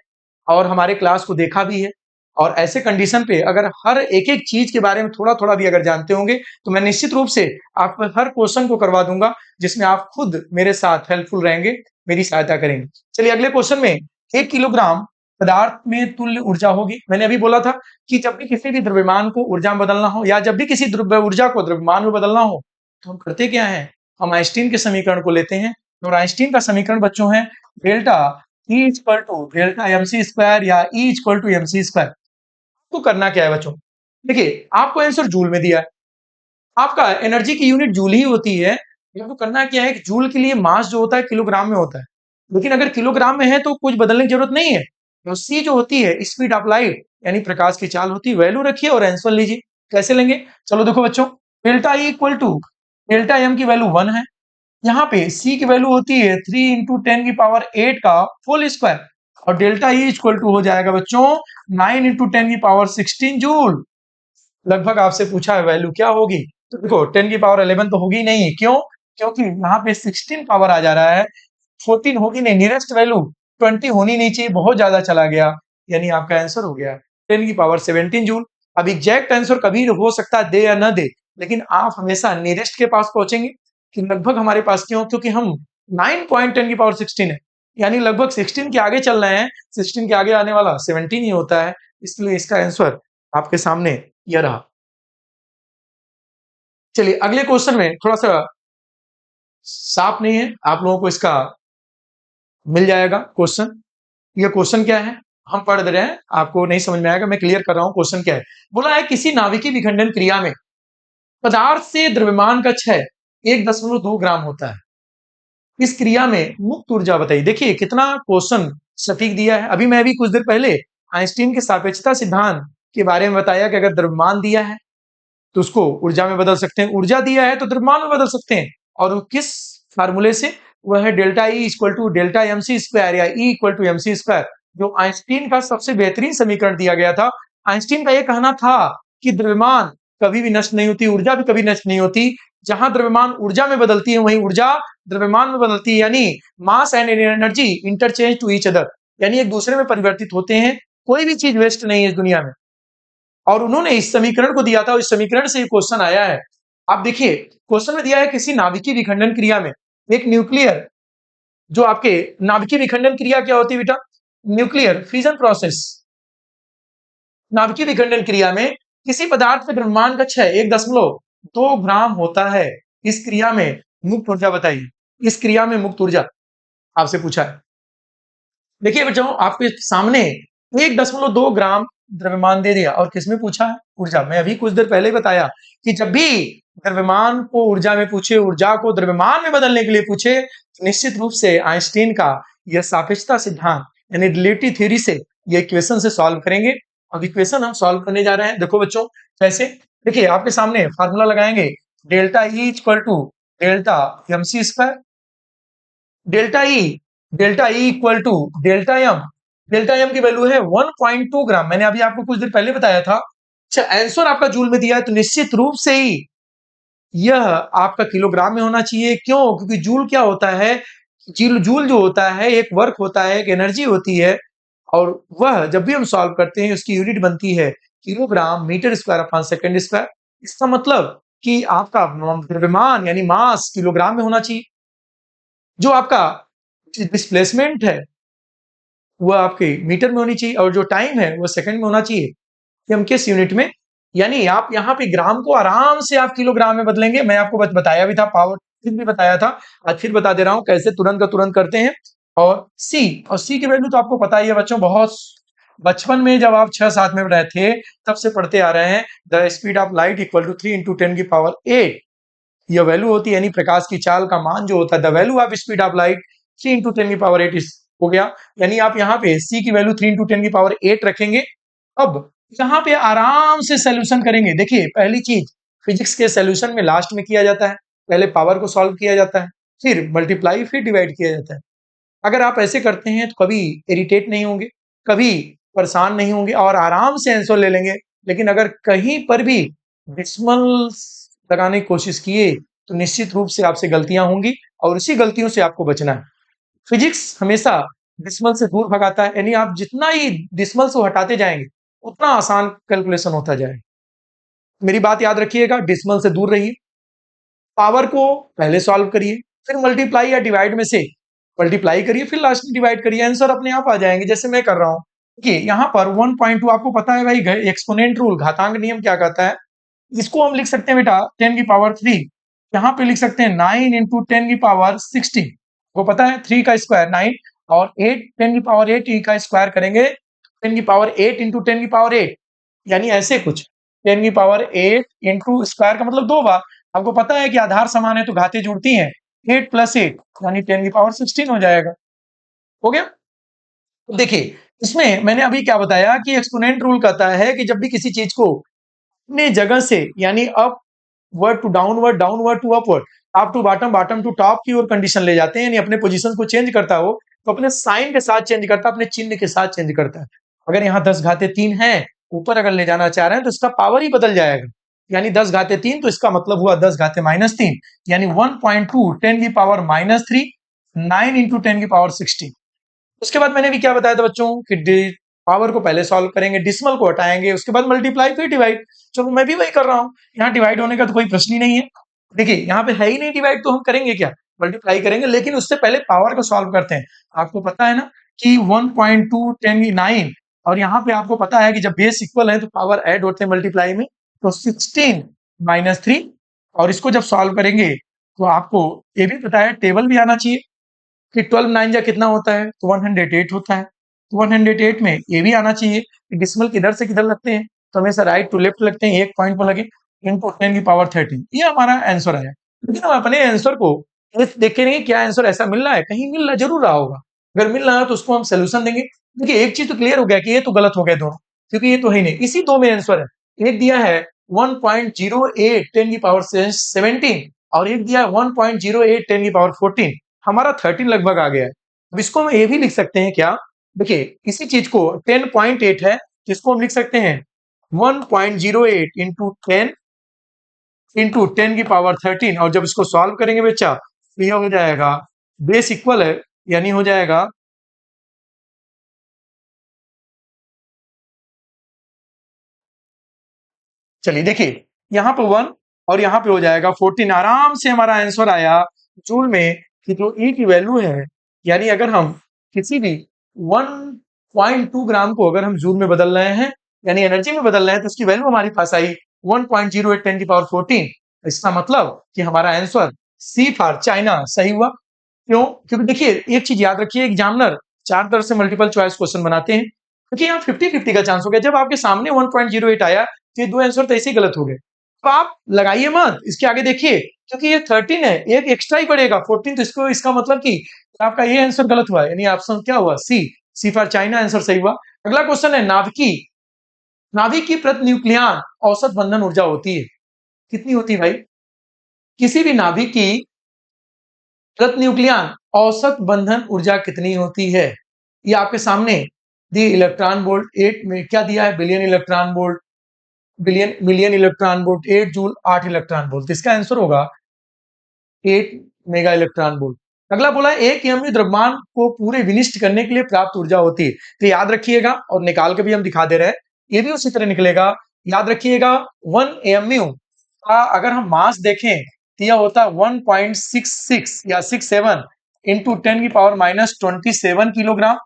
और हमारे क्लास को देखा भी है। और ऐसे कंडीशन पे अगर हर एक एक चीज के बारे में थोड़ा थोड़ा भी अगर जानते होंगे तो मैं निश्चित रूप से आपको हर क्वेश्चन को करवा दूंगा, जिसमें आप खुद मेरे साथ हेल्पफुल रहेंगे, मेरी सहायता करेंगे। चलिए अगले क्वेश्चन में 1 किलोग्राम पदार्थ में तुल्य ऊर्जा होगी। मैंने अभी बोला था कि जब भी किसी भी द्रव्यमान को ऊर्जा में बदलना हो या जब भी किसी ऊर्जा को द्रव्यमान में बदलना हो तो हम करते क्या है, हम आइंस्टीन के समीकरण को लेते हैं। और आइंस्टीन का समीकरण बच्चों है delta E equal to delta mc² या E इक्वल टू mc²। तो करना क्या है बच्चों, देखिए आपको आंसर जूल में दिया है, आपका एनर्जी की यूनिट जूल ही होती है। आपको करना क्या है कि जूल के लिए मास जो होता है किलोग्राम में होता है, लेकिन अगर किलोग्राम में है तो कुछ बदलने की जरूरत नहीं है। तो सी जो होती है स्पीड ऑफ लाइट यानी प्रकाश की चाल होती है, वैल्यू रखिए और आंसर लीजिए। कैसे लेंगे, चलो देखो बच्चों, delta E equal to delta m की वैल्यू 1 है, यहाँ पे c की वैल्यू होती है 3 इंटू 10⁸ का होल स्क्वायर, और डेल्टा E इक्वल टू हो जाएगा बच्चों 9 इंटू 10⁻16 जूल। लगभग आपसे पूछा है वैल्यू क्या होगी, तो देखो 10⁻11 तो होगी नहीं, क्यों, क्योंकि यहाँ पे 16 पावर आ जा रहा है, 14 होगी नहीं, नियरेस्ट वैल्यू 20 होनी नहीं चाहिए, बहुत ज्यादा चला गया, यानी आपका आंसर हो गया 10⁻17 जूल। अब एग्जैक्ट आंसर कभी हो सकता है दे या न दे, लेकिन आप हमेशा नियरेस्ट के पास पहुंचेंगे कि लगभग हमारे पास, क्यों, क्योंकि हम 9.10⁻16 है, यानी लगभग 16 के आगे चल रहे हैं, 16 के आगे आने वाला 17 ही होता है, इसलिए इसका आंसर आपके सामने यह रहा। चलिए अगले क्वेश्चन में थोड़ा सा साफ नहीं है, आप लोगों को इसका मिल जाएगा क्वेश्चन। ये क्वेश्चन क्या है हम पढ़ दे रहे हैं, आपको नहीं समझ में आएगा, मैं क्लियर कर रहा हूं क्वेश्चन क्या है। बोला है किसी नाभिकीय विखंडन क्रिया में पदार्थ से द्रव्यमान का क्षय 1.2 ग्राम होता है, इस क्रिया में मुक्त ऊर्जा बताइए। देखिए कितना क्वेश्चन सटीक दिया है। अभी मैं भी कुछ देर पहले आइंस्टीन के सापेक्षता सिद्धांत के बारे में बताया कि अगर द्रव्यमान दिया है तो उसको ऊर्जा में बदल सकते हैं, ऊर्जा दिया है तो द्रव्यमान में बदल सकते हैं। और वो किस फार्मूले से, वह है delta E equal to delta mc² या E इक्वल टू mc², जो आइंस्टीन का सबसे बेहतरीन समीकरण दिया गया था। आइंस्टीन का यह कहना था कि द्रव्यमान कभी भी नष्ट नहीं होती, ऊर्जा भी कभी नष्ट नहीं होती। जहां द्रव्यमान ऊर्जा में बदलती है वहीं ऊर्जा द्रव्यमान में बदलती है, यानी mass and energy interchange to each other, यानी एक दूसरे में परिवर्तित होते हैं। कोई भी चीज वेस्ट नहीं है इस दुनिया में। और उन्होंने इस समीकरण को दिया था, इस समीकरण से क्वेश्चन आया है। आप देखिए क्वेश्चन में दिया है किसी नाभिकीय विखंडन क्रिया में एक न्यूक्लियर, जो आपके नाभिकीय विखंडन क्रिया क्या होती है बेटा, न्यूक्लियर फिजन प्रोसेस। नाभिकीय विखंडन क्रिया में किसी पदार्थ के द्रव्यमान का क्षय 1.2 ग्राम होता है, इस क्रिया में मुक्त ऊर्जा बताइए। इस क्रिया में मुक्त ऊर्जा आपसे पूछा है। देखिए बच्चों, आपके सामने 1.2 ग्राम द्रव्यमान दे दिया और किसमें पूछा है? ऊर्जा। मैं अभी कुछ देर पहले ही बताया कि जब भी द्रव्यमान को ऊर्जा में पूछे, ऊर्जा को द्रव्यमान में बदलने के लिए पूछे, तो निश्चित रूप से आइंस्टीन का यह सापेक्षता सिद्धांत यानी रिलेटिव थ्योरी से ये इक्वेशन से सॉल्व करेंगे। अब इक्वेशन हम सॉल्व करने जा रहे हैं। देखो बच्चों, कैसे? देखिए आपके सामने फार्मूला लगाएंगे, delta E equal to delta M C square, delta E equal to delta M की वैल्यू है 1.2 ग्राम। मैंने अभी आपको कुछ देर पहले बताया था। अच्छा, आंसर आपका जूल में दिया है तो निश्चित रूप से ही यह आपका किलोग्राम में होना चाहिए। क्यों? क्योंकि जूल क्या होता है? जूल जूल जो होता है एक वर्क होता है, एक एनर्जी होती है, और वह जब भी हम सॉल्व करते हैं उसकी यूनिट बनती है kilogram metre square upon second square. इसका मतलब कि आपका द्रव्यमान यानी मास किलोग्राम में होना चाहिए, जो आपका डिस्प्लेसमेंट है वह आपके मीटर में होनी चाहिए, और जो टाइम है वो सेकंड में होना चाहिए। कि हम किस यूनिट में, यानी आप यहाँ पे ग्राम को आराम से आप किलोग्राम में बदलेंगे। मैं आपको बताया भी था, पावर भी बताया था, आज फिर बता दे रहा हूं कैसे तुरंत का तुरंत करते हैं। और सी की वैल्यू तो आपको पता ही है बच्चों, बहुत बचपन में जब आप 6-7 में रहे थे तब से पढ़ते आ रहे हैं। The speed of light equal to 3 into 10⁸ यह वैल्यू होती है, यानी प्रकाश की चाल का मान जो होता है, the value of speed of light 3 into 10⁸ हो गया। यानी आप यहाँ पे सी की वैल्यू 3 इंटू 10⁸ रखेंगे। अब यहाँ पे आराम से सोल्यूशन करेंगे। देखिए पहली चीज, फिजिक्स के सोल्यूशन में लास्ट में किया जाता है, पहले पावर को सॉल्व किया जाता है, फिर मल्टीप्लाई, फिर डिवाइड किया जाता है। अगर आप ऐसे करते हैं तो कभी इरिटेट नहीं होंगे, कभी परेशान नहीं होंगे और आराम से आंसर ले लेंगे। लेकिन अगर कहीं पर भी डिसिमल लगाने की कोशिश किए तो निश्चित रूप से आपसे गलतियां होंगी और उसी गलतियों से आपको बचना है। फिजिक्स हमेशा डिसिमल से दूर भगाता है, यानी आप जितना ही डिसिमल से हटाते जाएंगे उतना आसान कैलकुलेशन होता जाएगा। मेरी बात याद रखिएगा, डिसिमल से दूर रहिए, पावर को पहले सॉल्व करिए, फिर मल्टीप्लाई या डिवाइड में से मल्टीप्लाई करिए, फिर लास्ट में डिवाइड करिए, आंसर अपने आप आ जाएंगे जैसे मैं कर रहा हूं। देखिए यहाँ पर 1.2 आपको पता है भाई, एक्सपोनेंट रूल घातांक नियम क्या कहता है। इसको हम लिख सकते हैं बेटा 10⁻3, यहाँ पे लिख सकते हैं 9 इंटू 10⁻16। वो पता है 3 का स्क्वायर 9 और 8 10⁸ का स्क्वायर करेंगे 10⁸ इंटू 10⁸, यानी ऐसे कुछ 10⁸ इंटू स्क्वायर का मतलब 2 बार। आपको पता है कि आधार समान है तो घातें जुड़ती हैं, 8 प्लस 8 यानी 10⁻16 हो जाएगा। हो गया? तो देखिए इसमें मैंने अभी क्या बताया कि एक्सपोनेंट रूल कहता है कि जब भी किसी चीज को अपने जगह से यानी upward to downward, downward to upward, top to bottom, bottom to top की ओर कंडीशन ले जाते हैं, यानी अपने पोजीशन को चेंज करता हो तो अपने साइन के साथ चेंज करता है, अपने चिन्ह के साथ चेंज करता है। अगर यहाँ 10⁻3 है, ऊपर अगर ले जाना चाह रहे हैं तो इसका पावर ही बदल जाएगा, यानी 10⁻3 तो इसका मतलब हुआ 10⁻−3, यानी 1.2 10⁻−3 9 इंटू 10⁻16। उसके बाद मैंने भी क्या बताया था बच्चों कि पावर को पहले सॉल्व करेंगे, डिसिमल को हटाएंगे, उसके बाद मल्टीप्लाई फिर डिवाइड। चलो मैं भी वही कर रहा हूँ, यहाँ डिवाइड होने का तो कोई प्रश्न ही नहीं है। देखिए यहाँ पे है ही नहीं डिवाइड, तो हम करेंगे क्या, मल्टीप्लाई करेंगे। लेकिन उससे पहले पावर को सॉल्व करते हैं। आपको पता है ना कि 1.2 10⁹ और यहाँ पे आपको पता है कि जब बेस इक्वल है तो पावर ऐड होते हैं मल्टीप्लाई में, तो 16-3। और इसको जब सॉल्व करेंगे तो आपको ये भी पता है, टेबल भी आना चाहिए कि 12 9 जा कितना होता है, तो 108 होता है। तो 108 में ये भी आना चाहिए कि डिसिमल किधर से किधर लगते हैं, तो हमेशा राइट टू लेफ्ट लगते हैं, एक पॉइंट पर लगे, इनटू 10⁻13। ये हमारा आंसर आया। लेकिन हम अपने आंसर को देखे नहीं क्या आंसर ऐसा मिल रहा है, कहीं मिल रहा जरूर रहा होगा। अगर मिल रहा है तो उसको हम सोल्यूशन देंगे। देखिए एक चीज तो क्लियर हो गया कि ये तो गलत हो गया दोनों, क्योंकि ये तो है ही नहीं, इसी दो में आंसर है। एक दिया है 1.08 10⁻17 और एक दिया है 1.08 10⁻14। हमारा 13 लगभग आ गया है। अब इसको हम ये भी लिख सकते हैं क्या, देखिए इसी चीज को 10.8 है, जिसको हम लिख सकते हैं 1.08 इंटू 10 इंटू 10⁻13। और जब इसको सॉल्व करेंगे बच्चा तो यह हो जाएगा, बेस इक्वल है यानी हो जाएगा चलिए देखिए यहाँ पे 1 और यहाँ पे हो जाएगा 14। आराम से हमारा आंसर आया जूल में कि जो ई की वैल्यू है, यानी अगर हम किसी भी 1.2 ग्राम को अगर हम जूल में बदल रहे हैं यानी एनर्जी में बदल रहे हैं, तो उसकी वैल्यू हमारे पास आई 1.08 10⁻14। इसका मतलब कि हमारा आंसर सी फॉर चाइना सही हुआ। क्यों? क्योंकि देखिए एक चीज याद रखिए, एग्जामिनर चार तरफ से मल्टीपल चॉइस क्वेश्चन बनाते हैं, क्योंकि यहाँ 50-50 का चांस हो गया। जब आपके सामने 1.08 आया तो ये दो आंसर तो ऐसे ही गलत हो गए। अब आप लगाइए मत, इसके आगे देखिए, क्योंकि ये 13 है, एक एक्स्ट्रा ही पड़ेगा 14, तो इसको इसका मतलब कि आपका ये आंसर गलत हुआ, यानी ऑप्शन क्या हुआ, सी फॉर चाइना आंसर सही हुआ। अगला क्वेश्चन है नाभिकी, नाभिक की प्रति न्यूक्लियन औसत बंधन ऊर्जा होती है, कितनी होती है भाई? किसी भी नाभिक की प्रति न्यूक्लियन औसत बंधन ऊर्जा कितनी होती है? ये आपके सामने दी इलेक्ट्रॉन वोल्ट 8 में क्या दिया है, billion electron volt, billion million electron volt, 8 joule 8 electron volt, इसका आंसर होगा 8 मेगा इलेक्ट्रॉन वोल्ट। अगला बोला एक एमयू द्रव्यमान को पूरे विनिष्ट करने के लिए प्राप्त ऊर्जा होती है, तो याद रखिएगा और निकाल के भी हम दिखा दे रहे हैं, ये भी उसी तरह निकलेगा। याद रखिएगा 1 एमयू का अगर हम मास देखें तो यह होता है 1.66 या 67 इंटू 10 की पावर माइनस 27 किलोग्राम,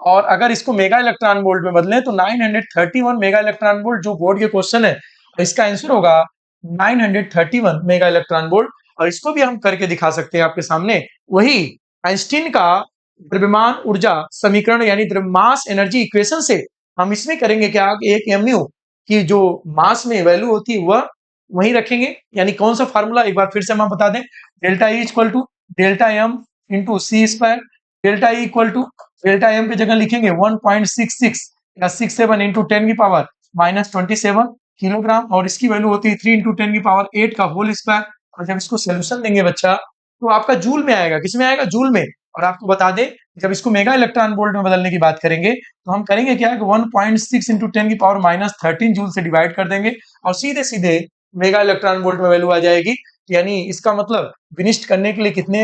और अगर इसको मेगा इलेक्ट्रॉन वोल्ट में बदलें तो 931 मेगा इलेक्ट्रॉन वोल्ट, जो बोर्ड के क्वेश्चन है इसका आंसर होगा 931 मेगा इलेक्ट्रॉन वोल्ट। और इसको भी हम करके दिखा सकते हैं आपके सामने, वही आइंस्टीन का द्रव्यमान ऊर्जा समीकरण यानी मास एनर्जी इक्वेशन से हम इसमें करेंगे क्या, एक एमयू की जो मास में वैल्यू होती है वह वही रखेंगे, यानी कौन सा फार्मूला एक बार फिर से हम बता दें, delta E equal to delta M into C square, delta E equal to delta M की जगह लिखेंगे 1.66 या 67 इंटू 10 की पावर माइनस 27 किलोग्राम, और इसकी वैल्यू होती है 3 इंटू 10 की पावर 8 का होल स्क्वायर। और जब इसको सोल्यूशन देंगे बच्चा तो आपका जूल में आएगा, किसमें आएगा, जूल में। और आपको बता दें जब इसको मेगा इलेक्ट्रॉन वोल्ट में बदलने की बात करेंगे तो हम करेंगे क्या, 1.6 इंटू 10 की पावर माइनस 13 जूल से डिवाइड कर देंगे और सीधे सीधे मेगा इलेक्ट्रॉन वोल्ट में वैल्यू आ जाएगी, यानी इसका मतलब विनिष्ट करने के लिए कितने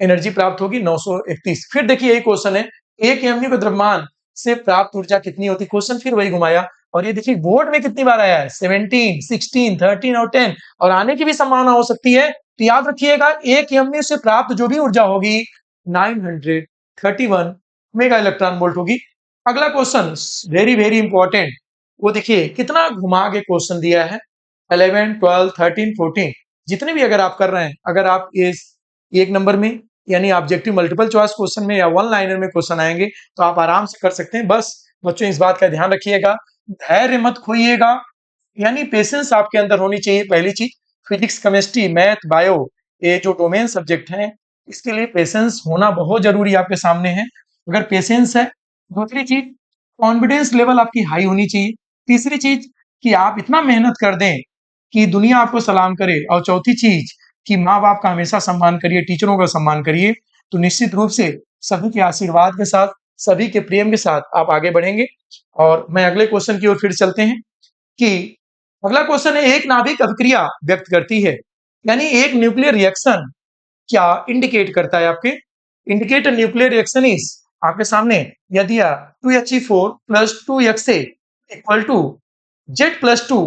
एनर्जी प्राप्त होगी, 931। फिर देखिए यही क्वेश्चन है, एक एमयू के द्रव्यमान से प्राप्त ऊर्जा कितनी होती, क्वेश्चन फिर वही घुमाया, और ये देखिए बोर्ड में कितनी बार आया है, 17, 16, 13 और 10, और आने की भी संभावना हो सकती है। तो याद रखिएगा एक एमयू से प्राप्त जो भी ऊर्जा होगी 931 मेगा इलेक्ट्रॉन वोल्ट होगी। अगला क्वेश्चन वेरी वेरी इंपॉर्टेंट, वो देखिए कितना घुमा के क्वेश्चन दिया है, 11, 12, 13, 14 जितने भी अगर आप कर रहे हैं, अगर आप इस एक नंबर में यानी ऑब्जेक्टिव मल्टीपल चॉइस क्वेश्चन में या वन लाइनर में क्वेश्चन आएंगे तो आप आराम से कर सकते हैं। बस बच्चों इस बात का ध्यान रखिएगा, धैर्य मत खोइएगा, यानी पेशेंस आपके अंदर होनी चाहिए। पहली चीज, फिजिक्स, केमिस्ट्री, मैथ, बायो, ये जो डोमेन सब्जेक्ट हैं इसके लिए पेशेंस होना बहुत जरूरी आपके सामने है। अगर पेशेंस है, दूसरी चीज कॉन्फिडेंस लेवल आपकी हाई होनी चाहिए, तीसरी चीज कि आप इतना मेहनत कर दें कि दुनिया आपको सलाम करे, और चौथी चीज कि माँ बाप का हमेशा सम्मान करिए, टीचरों का सम्मान करिए, तो निश्चित रूप से सभी के आशीर्वाद के साथ, सभी के प्रेम के साथ आप आगे बढ़ेंगे। और मैं अगले क्वेश्चन की ओर फिर चलते हैं कि अगला क्वेश्चन है एक नाभिक अभिक्रिया व्यक्त करती है, यानी एक न्यूक्लियर रिएक्शन क्या इंडिकेट करता है, आपके इंडिकेट न्यूक्लियर रिएक्शन इज आपके सामने यदि 2He4 plus 2Xa equal to Z+2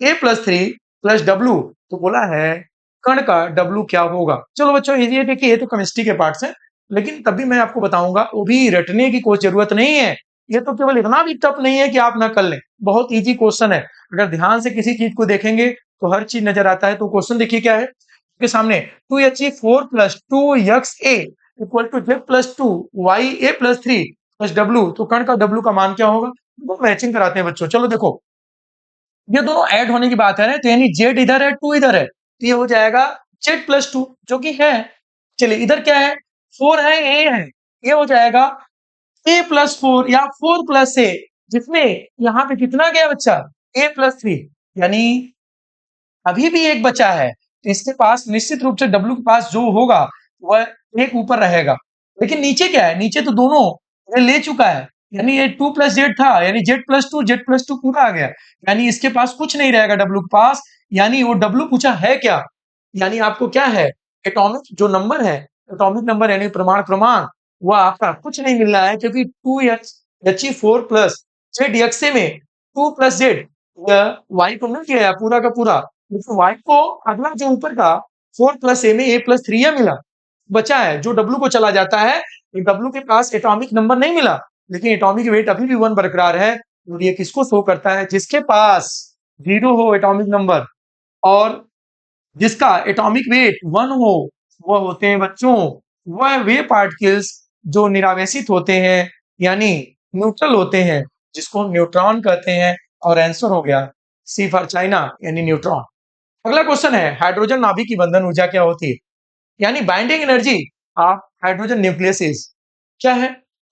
Ya+3 plus W, तो बोला है कण का W क्या होगा। चलो बच्चों ये देखिए, ये तो केमिस्ट्री के पार्ट्स हैं, लेकिन तब भी मैं आपको बताऊंगा, वो भी रटने की कोई जरूरत नहीं है, ये तो केवल इतना भी टफ नहीं है कि आप ना कर लें, बहुत इजी क्वेश्चन है। अगर ध्यान से किसी चीज को देखेंगे तो हर चीज नजर आता है। तो क्वेश्चन देखिए क्या है के सामने, 2He4 plus 2Xa equal to Z+2 Ya+3 plus W, तो कण का W का मान क्या होगा, वो मैचिंग कराते हैं बच्चों। चलो देखो, ये दोनों ऐड होने की बात है ना, तो यानी Z इधर है, 2 इधर है, तो ये हो जाएगा Z+2 जो कि है। चलिए इधर क्या है, 4 है, A है, ये हो जाएगा A+4 या 4+A, जिसमें यहाँ पे कितना गया बच्चा, A+3, यानी अभी भी एक बचा है, तो इसके पास निश्चित रूप से W के पास जो होगा वह एक ऊपर रहेगा। लेकिन नीचे क्या है, नीचे तो दोनों ये ले चुका है, यानी ये 2 प्लस जेड था, यानी Z+2 पूरा आ गया, यानी इसके पास कुछ नहीं रहेगा W के पास, यानी वो W पूछा है क्या, यानी आपको क्या है, एटॉमिक जो नंबर है, एटॉमिक नंबर यानी प्रमाण वह आपका कुछ नहीं मिल रहा है, क्योंकि 2He4 प्लस Z में 2 प्लस जेड y को मिल गया पूरा का पूरा, लेकिन y को अगला जो ऊपर का 4+A में A+3 मिला, बचा है जो W को चला जाता है, W के पास एटॉमिक नंबर नहीं मिला, लेकिन एटॉमिक वेट अभी भी 1 बरकरार है। और ये किसको शो करता है, जिसके पास 0 हो एटॉमिक नंबर और जिसका एटॉमिक वेट 1 हो, वह होते हैं बच्चों, वह वे पार्टिकल्स जो निरावेशित होते हैं यानी न्यूट्रल होते हैं, जिसको हम न्यूट्रॉन कहते हैं, और आंसर हो गया सी फॉर चाइना यानी न्यूट्रॉन। अगला क्वेश्चन है हाइड्रोजन नाभिक की बंधन ऊर्जा क्या होती है? यानी binding energy of hydrogen nucleus is क्या है?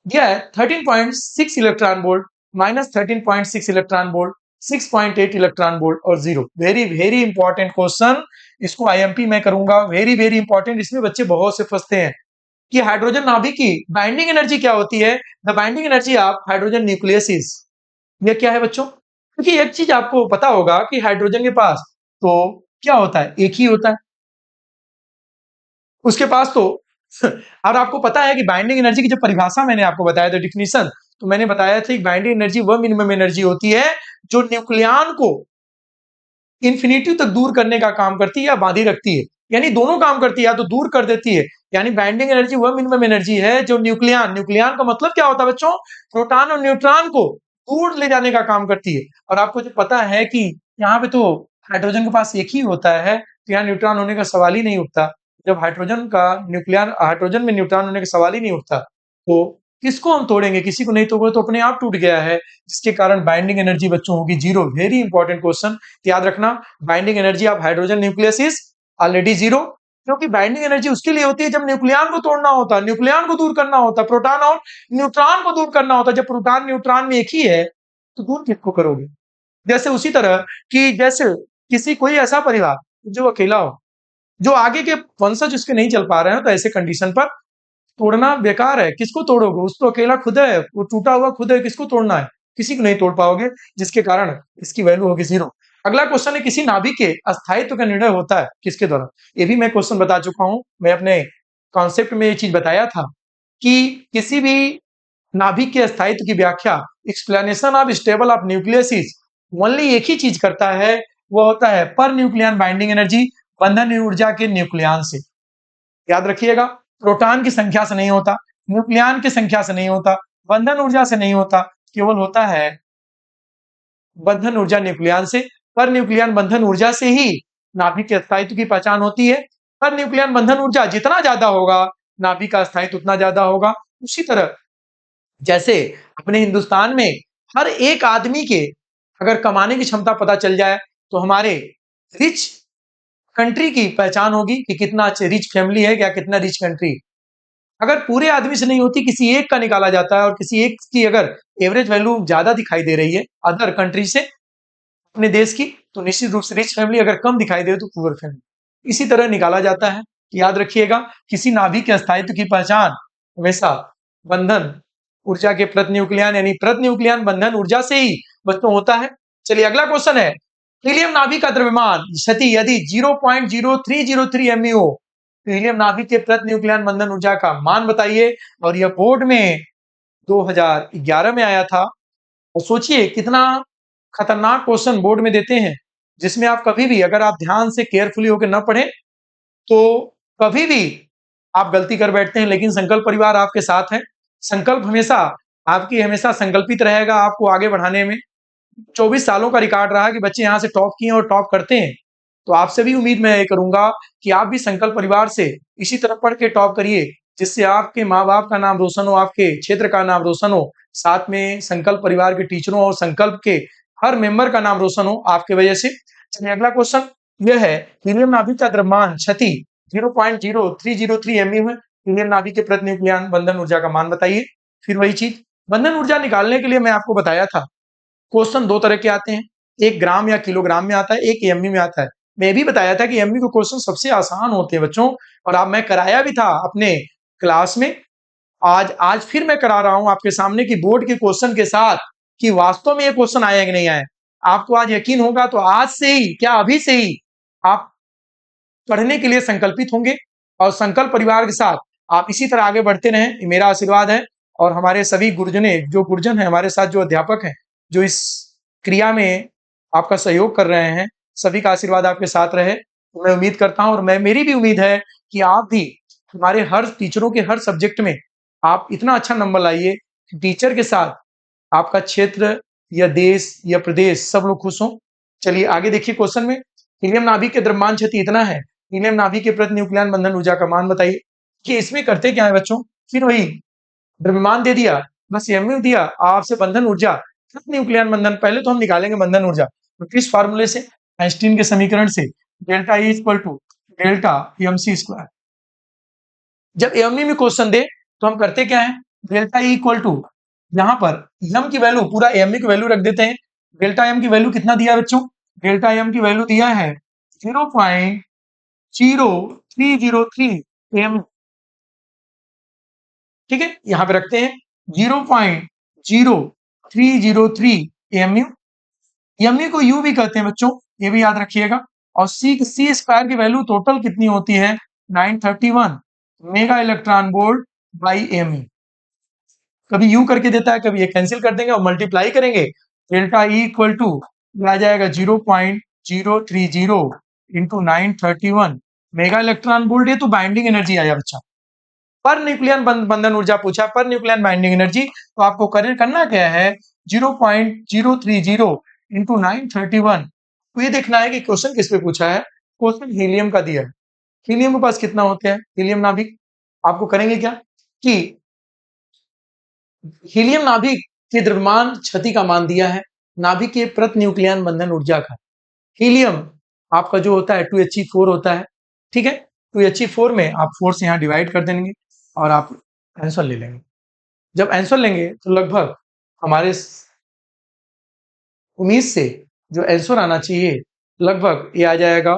दिया है 13.6 electron volt, -13.6 electron volt, 6.8 electron volt और 0। वेरी वेरी इंपॉर्टेंट क्वेश्चन, इसको आईएमपी में करूंगा। वेरी वेरी इंपॉर्टेंट, इसमें बच्चे बहुत से फंसते हैं कि हाइड्रोजन नाभिक की बाइंडिंग एनर्जी क्या होती है। The binding energy of hydrogen nucleus is, ये क्या है बच्चों? क्योंकि एक चीज आपको पता होगा कि हाइड्रोजन के पास तो क्या होता है, एक ही होता है उसके पास तो और आपको पता है कि बाइंडिंग एनर्जी की जो परिभाषा मैंने आपको बताया था, डिफिनीशन, तो मैंने बताया था कि बाइंडिंग एनर्जी वह मिनिमम एनर्जी होती है जो न्यूक्लियन को इन्फिनिटी तक दूर करने का काम करती है या बांधी रखती है। यानी दोनों काम करती है, या तो दूर कर देती है, यानी बाइंडिंग एनर्जी वह मिनिमम एनर्जी है जो न्यूक्लियन का मतलब क्या होता है बच्चों? प्रोटॉन और न्यूट्रॉन को दूर ले जाने का काम करती है। और आपको जो पता है कि यहाँ पे तो हाइड्रोजन के पास एक ही होता है, तो यहाँ न्यूट्रॉन होने का सवाल ही नहीं उठता। जब हाइड्रोजन में न्यूट्रॉन होने का सवाल ही नहीं उठता, तो किसको हम तोड़ेंगे? किसी को नहीं तोड़ेंगे तो अपने आप टूट गया है, जिसके कारण बाइंडिंग एनर्जी बच्चों होगी 0। वेरी इंपॉर्टेंट क्वेश्चन, याद रखना। Binding energy of hydrogen nucleus is already 0, क्योंकि बाइंडिंग एनर्जी उसके लिए होती है जब न्यूक्लियन को तोड़ना होता है, न्यूक्लियन को दूर करना होता है, प्रोटॉन और न्यूट्रॉन को दूर करना होता है। जब प्रोटॉन न्यूट्रॉन में एक ही है तो दूर किसको करोगे? जैसे उसी तरह कि जैसे किसी कोई ऐसा परिवार जो अकेला हो, जो आगे के वंशज उसके नहीं चल पा रहे हैं, तो ऐसे कंडीशन पर तोड़ना बेकार है। किसको तोड़ोगे? उसको अकेला खुद है, वो टूटा हुआ खुद है, किसको तोड़ना है? किसी को नहीं तोड़ पाओगे, जिसके कारण इसकी वैल्यू होगी 0। अगला क्वेश्चन है किसी नाभिक के अस्थायित्व का निर्णय होता है किसके द्वारा? ये भी मैं क्वेश्चन बता चुका हूं। मैं अपने कॉन्सेप्ट में ये चीज बताया था कि किसी भी नाभिक के अस्थायित्व की व्याख्या explanation of stable of nucleus only एक ही चीज करता है, वो होता है पर न्यूक्लियन बाइंडिंग एनर्जी, बंधन ऊर्जा के न्यूक्लियन से। याद रखिएगा, प्रोटॉन की संख्या से नहीं होता, न्यूक्लियन की संख्या से नहीं होता, बंधन ऊर्जा से नहीं होता, केवल होता है बंधन ऊर्जा न्यूक्लियन से। पर न्यूक्लियन बंधन ऊर्जा से ही नाभिक के अस्थायित्व की पहचान होती है। पर न्यूक्लियन बंधन ऊर्जा जितना ज्यादा होगा, नाभिक का अस्थायित्व उतना ज्यादा होगा। उसी तरह जैसे अपने हिंदुस्तान में हर एक आदमी के अगर कमाने की क्षमता पता चल जाए, तो हमारे रिच कंट्री की पहचान होगी कि कितना अच्छे रिच फैमिली है, क्या कितना रिच कंट्री। अगर पूरे आदमी से नहीं होती, किसी एक का निकाला जाता है, और किसी एक की अगर एवरेज वैल्यू ज्यादा दिखाई दे रही है अदर कंट्री से, अपने देश की, तो निश्चित रूप से रिच फैमिली, अगर कम दिखाई दे तो पुअर फैमिली। इसी तरह निकाला जाता है। याद रखिएगा, किसी नाभिक के अस्थायित्व की पहचान हमेशा बंधन ऊर्जा के प्रति न्यूक्लियन यानी प्रति न्यूक्लियन बंधन ऊर्जा से ही बच्चों होता है। चलिए अगला क्वेश्चन है, हीलियम नाभिक का द्रव्यमान क्षति यदि 0.0303 MeO, हीलियम नाभिक के प्रति न्यूक्लियन बंधन ऊर्जा का मान बताइए। और यह बोर्ड में 2011 में आया था। और सोचिए कितना खतरनाक क्वेश्चन बोर्ड में देते हैं, जिसमें आप कभी भी अगर आप ध्यान से केयरफुली होकर न पढ़े, तो कभी भी आप गलती कर बैठते हैं। लेकिन संकल्प परिवार आपके साथ है, संकल्प हमेशा आपकी हमेशा संकल्पित रहेगा आपको आगे बढ़ाने में। 24 सालों का रिकॉर्ड रहा कि बच्चे यहाँ से टॉप किए और टॉप करते हैं। तो आपसे भी उम्मीद मैं ये करूंगा कि आप भी संकल्प परिवार से इसी तरह पढ़ के टॉप करिए, जिससे आपके माँ बाप का नाम रोशन हो, आपके क्षेत्र का नाम रोशन हो, साथ में संकल्प परिवार के टीचरों और संकल्प के हर मेंबर का नाम रोशन हो आपके वजह से। चलिए अगला क्वेश्चन यह है, हीलियम नाभिक का द्रव्यमान क्षति 0.0303 MeO है। हीलियम नाभिक के प्रति न्यूक्लियन बंधन ऊर्जा का मान बताइए। फिर वही चीज, बंधन ऊर्जा निकालने के लिए मैं आपको बताया था क्वेश्चन दो तरह के आते हैं, एक ग्राम या किलोग्राम में आता है, एक एमई में आता है। मैं भी बताया था कि एमई के क्वेश्चन सबसे आसान होते हैं बच्चों, और आप मैं कराया भी था अपने क्लास में। आज फिर मैं करा रहा हूं आपके सामने की बोर्ड के क्वेश्चन के साथ कि वास्तव में ये क्वेश्चन आया कि नहीं आया। आपको आज यकीन होगा तो आज से ही, क्या अभी से ही आप पढ़ने के लिए संकल्पित होंगे, और संकल्प परिवार के साथ आप इसी तरह आगे बढ़ते रहें, ये मेरा आशीर्वाद है। और हमारे सभी गुरुजन हैं हमारे साथ, जो अध्यापक हैं, जो इस क्रिया में आपका सहयोग कर रहे हैं, सभी का आशीर्वाद आपके साथ रहे। तो मैं उम्मीद करता हूं, और मेरी भी उम्मीद है कि आप भी हमारे हर टीचरों के हर सब्जेक्ट में आप इतना अच्छा नंबर लाइए कि टीचर के साथ आपका क्षेत्र या देश या प्रदेश सब लोग खुश हों। चलिए आगे देखिए क्वेश्चन में, हीलियम नाभिक के द्रव्यमान क्षति इतना है, हीलियम नाभिक के प्रति न्यूक्लियन बंधन ऊर्जा का मान बताइए। कि इसमें करते क्या है बच्चों, फिर वही द्रव्यमान दे दिया, बस एमयू दिया, आपसे बंधन ऊर्जा, न्यूक्लियन बंधन, पहले तो हम निकालेंगे बंधन ऊर्जा। तो किस फार्मूले से? आइंस्टीन के समीकरण से, delta E equal to delta M C square. जब एमई में क्वेश्चन दे तो हम करते क्या है, डेल्टा ई इक्वल टू, यहां पर एम की वैल्यू, पूरा एमई की वैल्यू रख देते हैं। डेल्टा एम की वैल्यू कितना दिया बच्चों? डेल्टा एम की वैल्यू दिया है 0.0303 एम। ठीक है, यहां पे रखते हैं 0.0303 एमयू। एमयू को यू भी कहते हैं बच्चों, ये भी याद रखिएगा। और सी स्क्वायर की वैल्यू टोटल कितनी होती है? 931 mega electron volt by MU. कभी यू करके देता है, कभी ये कैंसिल कर देंगे और मल्टीप्लाई करेंगे, डेल्टा ई इक्वल टू आ जाएगा 0.030 इंटू 931 मेगा इलेक्ट्रॉन वोल्ट। ये तो बाइंडिंग एनर्जी आया बच्चा। पर न्यूक्लियन बंधन ऊर्जा पूछा, पर न्यूक्लियन बाइंडिंग एनर्जी, तो आपको करना क्या है, 0.030 इंटू 931। तो ये देखना है कि क्वेश्चन किस पे पूछा है। क्वेश्चन हीलियम का दिया है। हीलियम के पास कितना होते हैं हीलियम नाभिक? आपको करेंगे क्या कि हीलियम नाभिक के द्रव्यमान क्षति का मान दिया है, नाभिक के प्रति न्यूक्लियन बंधन ऊर्जा का। हीलियम आपका जो होता है 2He4 होता है। ठीक है, 2He4 में आप 4 से यहाँ डिवाइड कर देंगे और आप आंसर ले लेंगे। जब आंसर लेंगे तो लगभग हमारे उम्मीद से जो आंसर आना चाहिए, लगभग ये आ जाएगा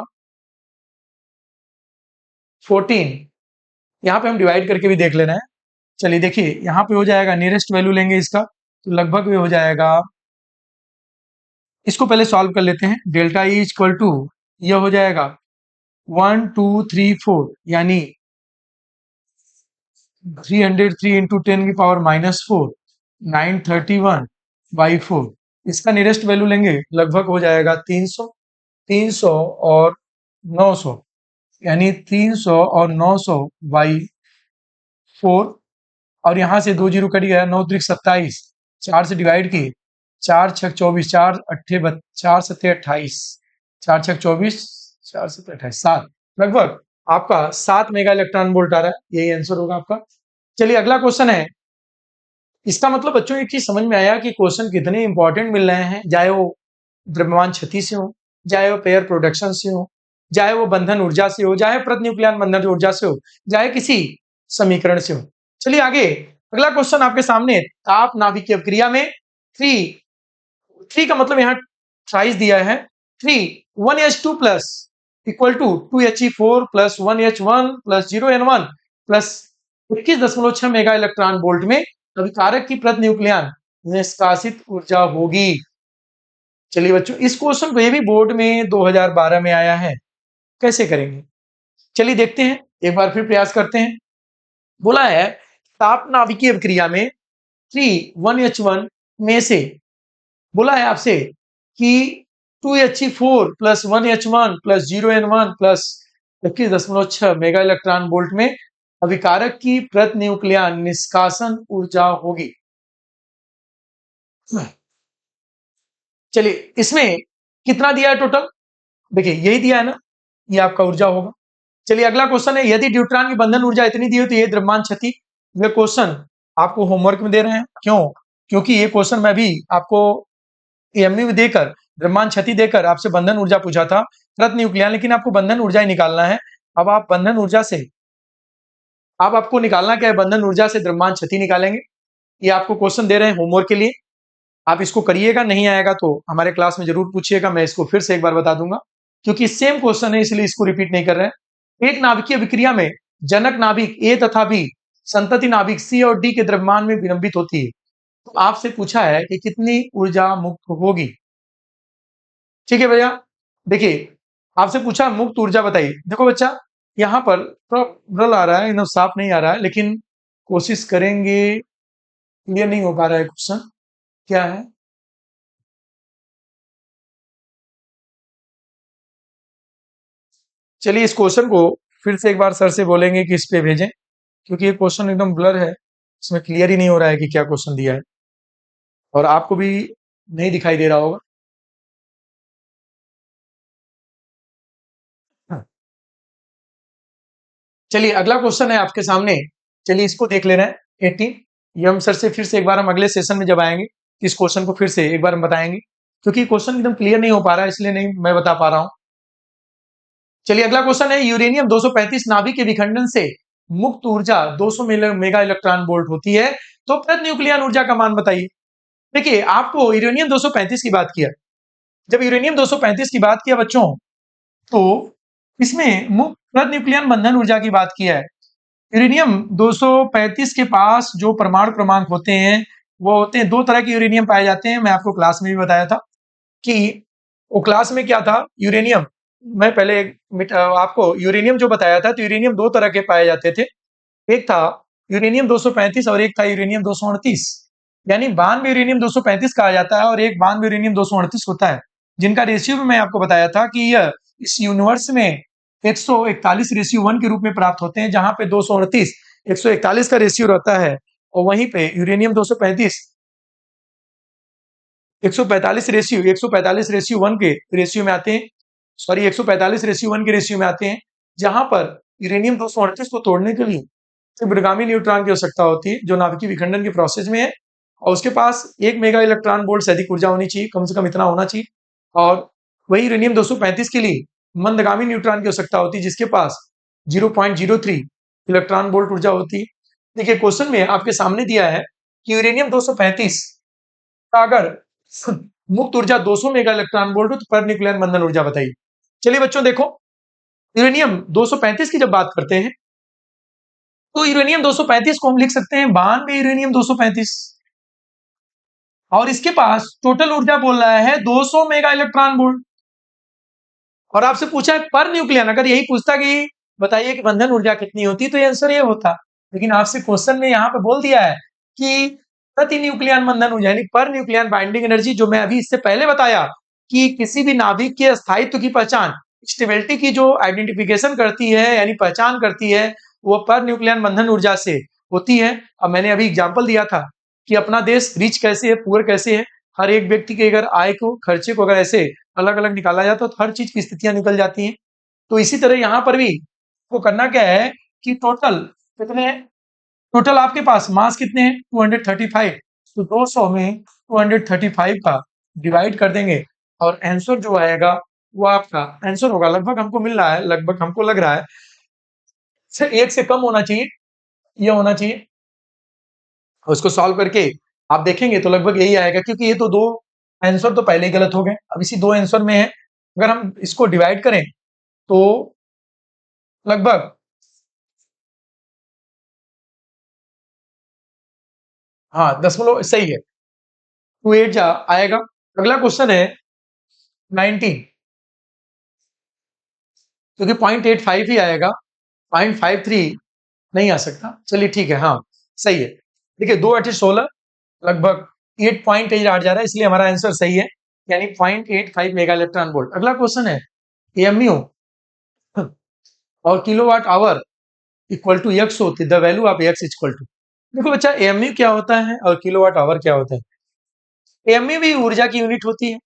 14। यहाँ पे हम डिवाइड करके भी देख लेना है। चलिए देखिए, यहाँ पे हो जाएगा, नियरेस्ट वैल्यू लेंगे इसका तो लगभग ये हो जाएगा, इसको पहले सॉल्व कर लेते हैं। डेल्टा ई इक्वल टू यह हो जाएगा 1234, यानी 303 इंटू 10 की पावर -4, 931/4। इसका नियरेस्ट वैल्यू लेंगे, लगभग हो जाएगा 300, 300 और 900, यानी 300 और 900/4। और यहां से 2 जीरो कट गया, 9 त्रिक 27, 4 से डिवाइड किए, 4 छक 24, 4 अट्ठे 4 सत्ते 28, 4 छक 24, 4 सत्ते 28, 7, लगभग आपका 7 मेगा इलेक्ट्रॉन वोल्ट आ रहा है। यही आंसर होगा आपका। चलिए अगला क्वेश्चन है। इसका मतलब बच्चों एक चीज समझ में आया कि क्वेश्चन कितने इंपॉर्टेंट मिल रहे हैं, चाहे वो द्रव्यमान क्षति से हो, चाहे वो पेयर प्रोडक्शन से हो, चाहे वो बंधन ऊर्जा से हो, चाहे प्रति न्यूक्लियन बंधन ऊर्जा से हो, चाहे किसी समीकरण से हो। चलिए आगे, अगला क्वेश्चन आपके सामने, ताप नाभिकीय अभिक्रिया में थ्री, थ्री का मतलब यहाँ साइज दिया है, 1H2 plus equal to 2He4 plus 1H1 plus 0N1 प्लस 21.6 मेगा इलेक्ट्रॉन वोल्ट में अभिकारक की प्रति न्यूक्लियन निष्कासित ऊर्जा होगी। चलिए बच्चों, इस क्वेश्चन को ये भी बोर्ड में 2012 में आया है, कैसे करेंगे? चलिए देखते हैं, एक बार फिर प्रयास करते हैं। बोला है ताप नाभिकीय अभिक्रिया में 1H1 में से, बोला है आपसे कि 2He4 plus 1H1 plus 0N1 प्लस 21.6 मेगा इलेक्ट्रॉन वोल्ट में अभिकारक की प्रति न्यूक्लियन निष्कासन ऊर्जा होगी। चलिए इसमें कितना दिया है टोटल? देखिए यही दिया है ना, ये आपका ऊर्जा होगा। चलिए अगला क्वेश्चन है, यदि ड्यूट्रॉन की बंधन ऊर्जा इतनी दी हो तो ये द्रव्यमान क्षति। ये क्वेश्चन आपको होमवर्क में दे रहे हैं, क्यों? क्योंकि ये क्वेश्चन मैं भी आपको एमयू में देकर, द्रव्यमान क्षति देकर आपसे बंधन ऊर्जा पूछा था प्रति न्यूक्लियन, लेकिन आपको बंधन ऊर्जा ही निकालना है। अब आप बंधन ऊर्जा से, अब आपको निकालना क्या है, बंधन ऊर्जा से द्रव्यमान क्षति निकालेंगे। ये आपको क्वेश्चन दे रहे हैं होमवर्क के लिए, आप इसको करिएगा, नहीं आएगा तो हमारे क्लास में जरूर पूछिएगा, मैं इसको फिर से एक बार बता दूंगा, क्योंकि सेम क्वेश्चन है इसलिए इसको रिपीट नहीं कर रहे हैं। एक नाभिकीय विक्रिया में जनक नाभिक ए तथा बी, संतति नाभिक सी और डी के द्रव्यमान में विलंबित होती है, तो आपसे पूछा है कि कितनी ऊर्जा मुक्त होगी। ठीक है भैया, देखिए आपसे पूछा मुक्त ऊर्जा बताइए। देखो बच्चा, यहाँ पर थोड़ा ब्लर आ रहा है, एकदम साफ नहीं आ रहा है, लेकिन कोशिश करेंगे। क्लियर नहीं हो पा रहा है क्वेश्चन, क्या है? चलिए इस क्वेश्चन को फिर से एक बार सर से बोलेंगे कि इस पे भेजें, क्योंकि ये क्वेश्चन एकदम ब्लर है, इसमें क्लियर ही नहीं हो रहा है कि क्या क्वेश्चन दिया है, और आपको भी नहीं दिखाई दे रहा होगा। हाँ। चलिए अगला क्वेश्चन है आपके सामने, चलिए इसको देख ले रहे हैं। 18 ये हम सर से फिर से एक बार हम अगले सेशन में जब आएंगे इस क्वेश्चन को फिर से एक बार हम बताएंगे, क्योंकि क्वेश्चन एकदम क्लियर नहीं हो पा रहा है इसलिए नहीं मैं बता पा रहा हूं। चलिए अगला क्वेश्चन है, यूरेनियम 235 नाभिक के विखंडन से मुक्त ऊर्जा 200 मेगा इलेक्ट्रॉन वोल्ट होती है, तो प्रति न्यूक्लियन ऊर्जा का मान बताइए। देखिए आपको यूरेनियम 235 की बात किया, जब यूरेनियम 235 की बात किया बच्चों, तो इसमें मुक्त प्रति न्यूक्लियन बंधन ऊर्जा की बात किया है। यूरेनियम 235 के पास जो परमाणु क्रमांक होते हैं वो होते हैं, दो तरह के यूरेनियम पाए जाते हैं। मैं आपको क्लास में भी बताया था कि वो क्लास में क्या था, यूरेनियम मैं पहले आपको यूरेनियम जो बताया था, तो यूरेनियम दो तरह के पाए जाते थे। एक था यूरेनियम 235 और एक था यूरेनियम 238। यानी 92 यूरेनियम 235 कहा जाता है और एक 92 यूरेनियम 238 होता है, जिनका रेशियो भी मैं आपको बताया था कि यह इस यूनिवर्स में 141 रेशियो 1 के रूप में प्राप्त होते हैं, जहां पे 238 141 का रेशियो रहता है, और वहीं पे यूरेनियम 235 145 रेशियो 1 के रेशियो में आते हैं, सॉरी 145 रेशियो 1 के रेशियो में आते हैं, जहां पर यूरेनियम 238 को तोड़ने के लिए सिर्फ न्यूट्रॉन की आवश्यकता होती है, जो नाभिकीय विखंडन के प्रोसेस में है, और उसके पास 1 मेगा इलेक्ट्रॉन वोल्ट से अधिक ऊर्जा होनी चाहिए, कम से कम इतना होना चाहिए। और वही यूरेनियम 235 के लिए मंदगामी न्यूट्रॉन की आवश्यकता होती है, जिसके पास 0.03 इलेक्ट्रॉन वोल्ट ऊर्जा होती है। देखिए क्वेश्चन में आपके सामने दिया है कि यूरेनियम 235 का अगर मुक्त ऊर्जा 200 मेगा इलेक्ट्रॉन वोल्ट हो तो पर न्यूक्लियर बंधन ऊर्जा बताइए। चलिए बच्चों देखो, यूरेनियम 235 की जब बात करते हैं, तो यूरेनियम 235 को हम लिख सकते हैं 92 यूरेनियम 235, और इसके पास टोटल ऊर्जा बोल रहा है 200 मेगा इलेक्ट्रॉन वोल्ट, और आपसे पूछा है पर न्यूक्लियन। अगर यही पूछता कि बताइए कि बंधन ऊर्जा कितनी होती तो आंसर ये होता, लेकिन आपसे क्वेश्चन में यहाँ पे बोल दिया है कि प्रति न्यूक्लियन बंधन ऊर्जा यानी पर न्यूक्लियन बाइंडिंग एनर्जी, जो मैं अभी इससे पहले बताया कि किसी भी नाभिक के स्थायित्व की पहचान, स्टेबिलिटी की जो आइडेंटिफिकेशन करती है यानी पहचान करती है, वो पर न्यूक्लियन बंधन ऊर्जा से होती है। अब मैंने अभी एग्जाम्पल दिया था कि अपना देश रिच कैसे है, पुअर कैसे है, हर एक व्यक्ति के अगर आय को खर्चे को अगर ऐसे अलग अलग निकाला जाता है तो हर चीज की स्थितियां निकल जाती हैं। तो इसी तरह यहाँ पर भी को करना क्या है कि टोटल कितने, टोटल आपके पास मास कितने हैं 235, तो 200 में 235 का डिवाइड कर देंगे और आंसर जो आएगा वो आपका आंसर होगा, लगभग हमको मिल रहा है, लगभग हमको लग रहा है एक से कम होना चाहिए, ये होना चाहिए। उसको सॉल्व करके आप देखेंगे तो लगभग यही आएगा, क्योंकि ये तो दो आंसर तो पहले ही गलत हो गए, अब इसी दो आंसर में है, अगर हम इसको डिवाइड करें तो लगभग, हाँ दशमलव सही है, 28 जा आएगा। अगला क्वेश्चन है 19, क्योंकि 0.85 ही आएगा, 0.53 नहीं आ सकता। चलिए ठीक है, हाँ सही है। देखिए 2 8 16 लगभग 8.8 आ जा रहा है, इसलिए हमारा आंसर सही है, यानी 0.85 मेगा इलेक्ट्रॉन वोल्ट। अगला क्वेश्चन है एमयू और kilowatt hour equal to X होती the value of X equal to. देखो बच्चा एमयू क्या होता है और किलोवाट आवर क्या होता है। एमयू भी ऊर्जा की यूनिट होती है,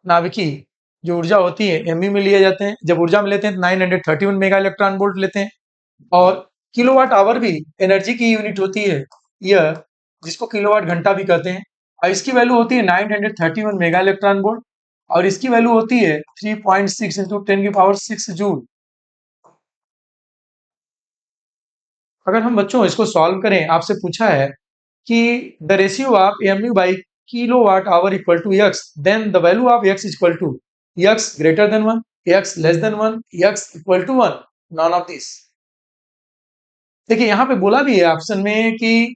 नाभिकीय जो ऊर्जा होती है एमयू में लिए जाते हैं, जब ऊर्जा में लेते हैं तो 931 मेगा इलेक्ट्रॉन वोल्ट लेते हैं। और किलोवाट आवर भी एनर्जी की यूनिट होती है, यह जिसको किलोवाट घंटा भी कहते हैं, और इसकी वैल्यू होती है 931 मेगा इलेक्ट्रॉन वोल्ट, और इसकी वैल्यू होती है 3.6 इंटू 10 की पावर 6 जूल। अगर हम बच्चों इसको सॉल्व करें, आपसे पूछा है कि the ratio of MU by kilowatt hour equal to X, then the value of X equal to X greater than 1, X less than 1, X equal to 1, none of this. देखिए यहाँ पे बोला भी है ऑप्शन में कि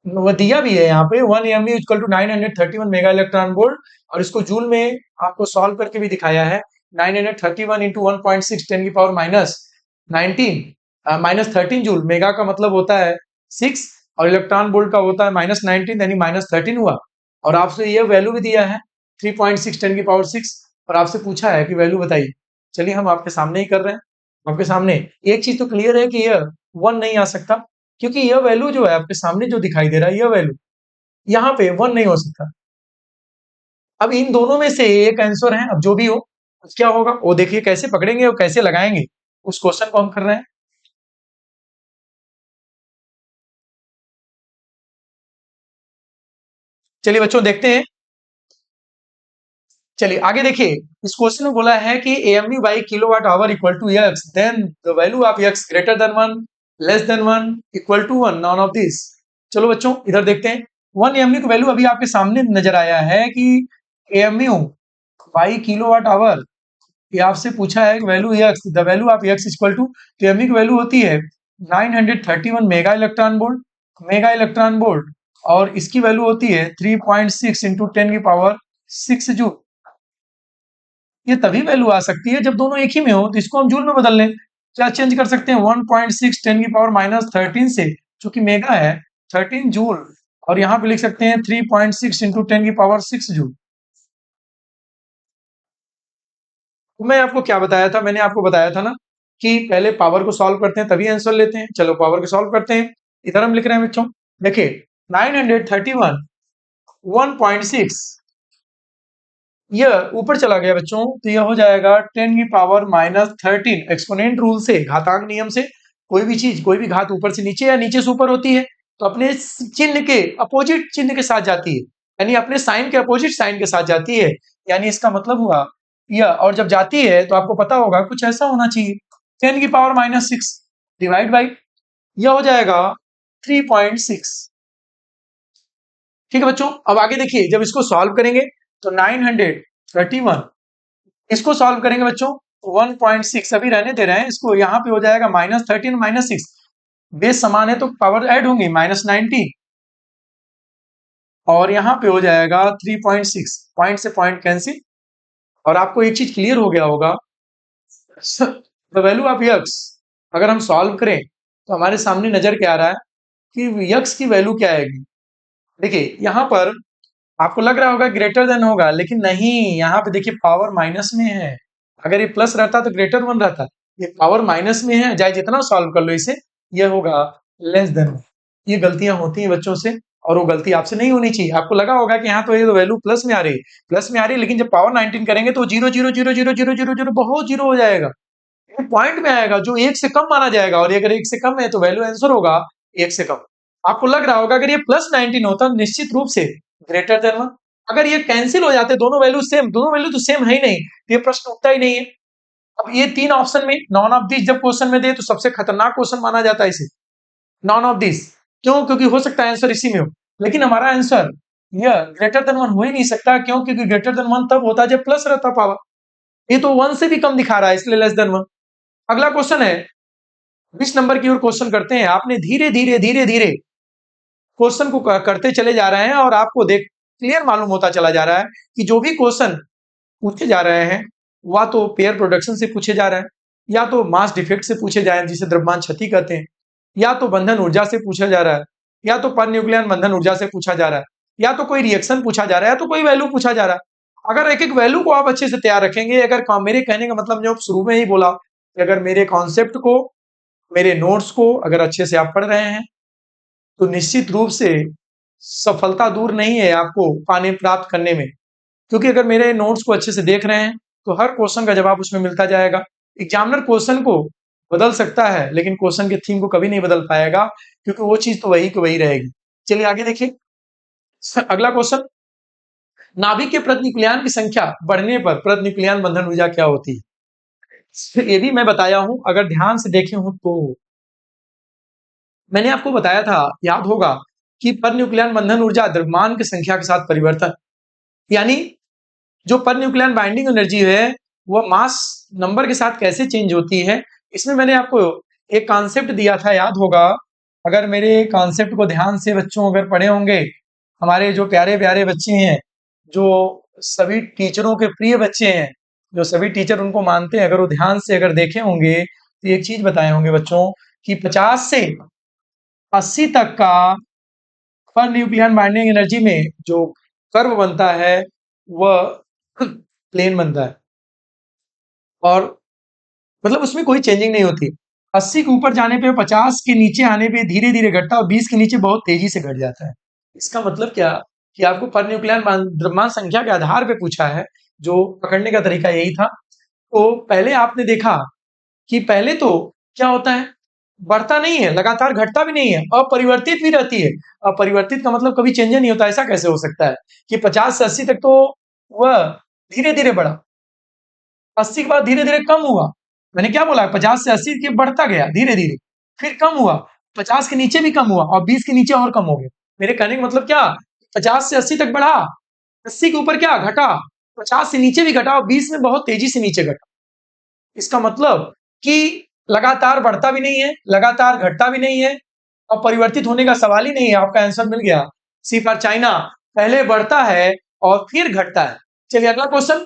वो दिया भी है यहाँ पे 1 MU equal to 931 mega electron volt, और इसको जूल में आपको सॉल्व करके भी दिखाया है। 931 इंटू 1.6 10 की पावर -19 जूल, मेगा का मतलब होता है 6 और इलेक्ट्रॉन वोल्ट का होता है -19 यानी -13 हुआ। और आपसे ये वैल्यू भी दिया है 3.6 10 की पावर 6, और आपसे पूछा है कि वैल्यू बताइए। चलिए हम आपके सामने ही कर रहे हैं, आपके सामने एक चीज तो क्लियर है कि यह 1 नहीं आ सकता, क्योंकि यह वैल्यू जो है आपके सामने जो दिखाई दे रहा है, यह वैल्यू यहाँ पे 1 नहीं हो सकता। अब इन दोनों में से एक आंसर है, अब जो भी हो क्या होगा वो देखिए कैसे पकड़ेंगे और कैसे लगाएंगे, उस क्वेश्चन को हम कर रहे हैं। चलिए बच्चों देखते हैं। चलिए आगे देखिए, इस क्वेश्चन में बोला है कि AMU by kilowatt hour equal to x, then the value of x greater than 1, less than 1, equal to 1, none of this. चलो बच्चों इधर देखते हैं। 1 AMU की वैल्यू अभी आपके सामने नजर आया है कि AMU by किलोवाट आवर, ये आपसे पूछा है कि value x, the value of x equal to, तो AMU की वैल्यू होती है 931 मेगा इलेक्ट्रॉन वोल्ट, और इसकी वैल्यू होती है 3.6 इंटू 10 की पावर 6 जूल। ये तभी वैल्यू आ सकती है जब दोनों एक ही में हो, तो इसको हम जूल में बदल लें। क्या चेंज कर सकते हैं? 1.6 10 की पावर माइनस 13 से, जो कि मेगा है, 13 जूल, और यहाँ पे लिख सकते हैं 3.6 इंटू 10 की पावर 6 जूल। तो मैं आपको क्या बताया था? मैंने आपको बताया था ना कि पहले पावर को सॉल्व करते हैं तभी आंसर लेते हैं। चलो पावर को सॉल्व करते हैं। इधर हम लिख रहे हैं बच्चों, देखिए 931 1.6, यह ऊपर चला गया बच्चों, तो यह हो जाएगा 10 की पावर माइनस 13। एक्सपोनेंट रूल से, घातांक नियम से, कोई भी चीज, कोई भी घात ऊपर से नीचे या नीचे से ऊपर होती है तो अपने चिन्ह के अपोजिट चिन्ह के साथ जाती है, यानी अपने साइन के अपोजिट साइन के साथ जाती है। यानी इसका मतलब हुआ यह, और जब जाती है तो आपको पता होगा कुछ ऐसा होना चाहिए, 10 की पावर माइनस 6 डिवाइड बाई, यह हो जाएगा 3.6। ठीक है बच्चों, अब आगे देखिए, जब इसको सॉल्व करेंगे तो 931, इसको सॉल्व करेंगे बच्चों 1.6, अभी रहने दे रहे हैं इसको, यहाँ पे हो जाएगा माइनस 13 माइनस 6, बेस समान है तो पावर ऐड होंगी, माइनस 19, और यहाँ पे हो जाएगा 3.6, पॉइंट से पॉइंट कैंसिल, और आपको एक चीज क्लियर हो गया होगा, द वैल्यू ऑफ यक्स अगर हम सॉल्व करें तो हमारे सामने नजर क्या आ रहा है कि यक्स की वैल्यू क्या आएगी। देखिए यहाँ पर आपको लग रहा होगा ग्रेटर देन होगा, लेकिन नहीं, यहाँ पे देखिए पावर माइनस में है। अगर ये प्लस रहता तो ग्रेटर वन रहता, ये पावर माइनस में है, चाहे जितना सॉल्व कर लो इसे, ये होगा लेस देन। ये गलतियां होती हैं बच्चों से, और वो गलती आपसे नहीं होनी चाहिए। आपको लगा होगा कि यहाँ तो ये तो वैल्यू प्लस में आ रही है, प्लस में आ रही है, लेकिन जब पावर 19 करेंगे तो 0 0 0 0 0 0 0 बहुत जीरो हो जाएगा, ये पॉइंट में आएगा जो एक से कम माना जाएगा, और अगर एक से कम है तो वैल्यू आंसर होगा एक से कम। आपको लग रहा होगा अगर ये प्लस 19 होता निश्चित रूप से ग्रेटर देन 1, अगर ये कैंसिल हो जाते दोनों वैल्यू सेम, दोनों वैल्यू तो सेम है ही नहीं, तो ये प्रश्न उठता ही नहीं है। अब ये तीन ऑप्शन में नॉन ऑफ दिस जब क्वेश्चन में दे तो सबसे खतरनाक क्वेश्चन माना जाता है इसे, नॉन ऑफ दिस। क्यों? क्योंकि हो सकता है आंसर इसी में हो, लेकिन हमारा आंसर यह ग्रेटर देन 1 हो ही नहीं सकता। क्यों? क्योंकि ग्रेटर देन 1 तब होता है जब प्लस रहता पावर, ये तो 1 से भी कम दिखा रहा है, इसलिए लेस देन 1। अगला क्वेश्चन है 20 नंबर की ओर क्वेश्चन करते हैं। आपने धीरे धीरे धीरे धीरे क्वेश्चन को करते चले जा रहे हैं, और आपको देख क्लियर मालूम होता चला जा रहा है कि जो भी क्वेश्चन पूछे जा रहे हैं वह तो पेयर प्रोडक्शन से पूछे जा रहे हैं, या तो मास डिफेक्ट से पूछे जा रहे हैं जिसे द्रव्यमान क्षति कहते हैं, या तो बंधन ऊर्जा से पूछा जा रहा है, या तो पर न्यूक्लियन बंधन ऊर्जा से पूछा जा रहा है, या तो कोई रिएक्शन पूछा जा रहा है, या तो कोई वैल्यू पूछा जा रहा है। अगर एक एक वैल्यू को आप अच्छे से तैयार रखेंगे, अगर मेरे कहने का मतलब जो शुरू में ही बोला कि अगर मेरे कॉन्सेप्ट को, मेरे नोट्स को अगर अच्छे से आप पढ़ रहे हैं तो निश्चित रूप से सफलता दूर नहीं है आपको पाने प्राप्त करने में। क्योंकि अगर मेरे नोट्स को अच्छे से देख रहे हैं तो हर क्वेश्चन का जवाब उसमें मिलता जाएगा। एग्जामिनर क्वेश्चन को बदल सकता है लेकिन क्वेश्चन के थीम को कभी नहीं बदल पाएगा, क्योंकि वो चीज तो वही की वही रहेगी। चलिए आगे देखिए, अगला क्वेश्चन, नाभिक के प्रतिन्यूक्लियन की संख्या बढ़ने पर प्रतिन्यूक्लियन बंधन ऊर्जा क्या होती है? ये भी मैं बताया हूं, अगर ध्यान से देखे हो तो मैंने आपको बताया था, याद होगा, कि पर न्यूक्लियन बंधन ऊर्जा द्रव्यमान की संख्या के साथ परिवर्तन, यानी जो पर न्यूक्लियन बाइंडिंग एनर्जी है वह मास नंबर के साथ कैसे चेंज होती है। इसमें मैंने आपको एक कॉन्सेप्ट दिया था, याद होगा। अगर मेरे कॉन्सेप्ट को ध्यान से बच्चों अगर पढ़े होंगे, हमारे जो प्यारे प्यारे बच्चे हैं, जो सभी टीचरों के प्रिय बच्चे हैं, जो सभी टीचर उनको मानते हैं, अगर वो ध्यान से अगर देखे होंगे तो एक चीज बताए होंगे बच्चों कि 50 से 80 तक का पर न्यूक्लियन बाइंडिंग एनर्जी में जो कर्व बनता है वह प्लेन बनता है, और मतलब उसमें कोई चेंजिंग नहीं होती। 80 के ऊपर जाने पे, 50 के नीचे आने पे धीरे धीरे घटता है, और 20 के नीचे बहुत तेजी से घट जाता है। इसका मतलब क्या कि आपको पर न्यूक्लियन द्रव्यमान संख्या के आधार पे पूछा है, जो पकड़ने का तरीका यही था। तो पहले आपने देखा कि पहले तो क्या होता है बढ़ता नहीं है, लगातार घटता भी नहीं है, अपरिवर्तित भी रहती है। अपरिवर्तित का मतलब कभी चेंज नहीं होता, ऐसा कैसे हो सकता है कि 50 से 80 तक तो वह धीरे-धीरे बढ़ा, 80 के बाद धीरे-धीरे कम हुआ। मैंने क्या बोला 50 से 80 के बढ़ता गया धीरे-धीरे, फिर कम हुआ, 50 के नीचे भी कम हुआ और 20 के नीचे और कम हो गया। मेरे कहने का मतलब क्या 50 से 80 तक बढ़ा, 80 के ऊपर क्या घटा, 50 से नीचे भी घटा और 20 में बहुत तेजी से नीचे घटा। इसका मतलब कि लगातार बढ़ता भी नहीं है, लगातार घटता भी नहीं है और परिवर्तित होने का सवाल ही नहीं है। आपका आंसर मिल गया, सी फॉर चाइना। पहले बढ़ता है और फिर घटता है। चलिए अगला क्वेश्चन,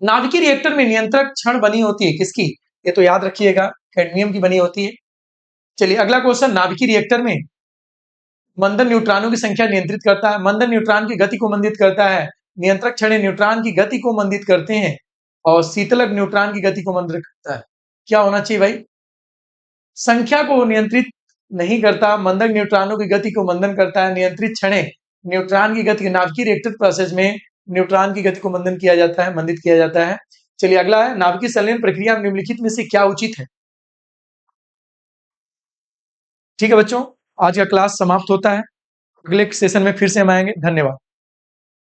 नाभिकीय रिएक्टर में नियंत्रक छड़ बनी होती है किसकी? ये तो याद रखिएगा, कैडमियम की बनी होती है। चलिए अगला क्वेश्चन, नाभिकीय रिएक्टर में मंदन न्यूट्रॉनों की संख्या नियंत्रित करता है। मंदन न्यूट्रॉन की गति को मंदित करता है। नियंत्रक छड़ें न्यूट्रॉन की गति को मंदित करते हैं और शीतलक न्यूट्रॉन की गति को मंदित करता है। क्या होना चाहिए भाई? संख्या को नियंत्रित नहीं करता, मंदन न्यूट्रॉनों की गति को मंदन करता है। नियंत्रित छड़ें न्यूट्रॉन की गति, नाभिकीय रिएक्टर प्रोसेस में न्यूट्रॉन की गति को मंदन किया जाता है, मंदित किया जाता है। चलिए अगला है, नाभिकीय संलयन प्रक्रिया निम्नलिखित में से क्या उचित है? ठीक है बच्चों, आज का क्लास समाप्त होता है। अगले सेशन में फिर से हम आएंगे। धन्यवाद।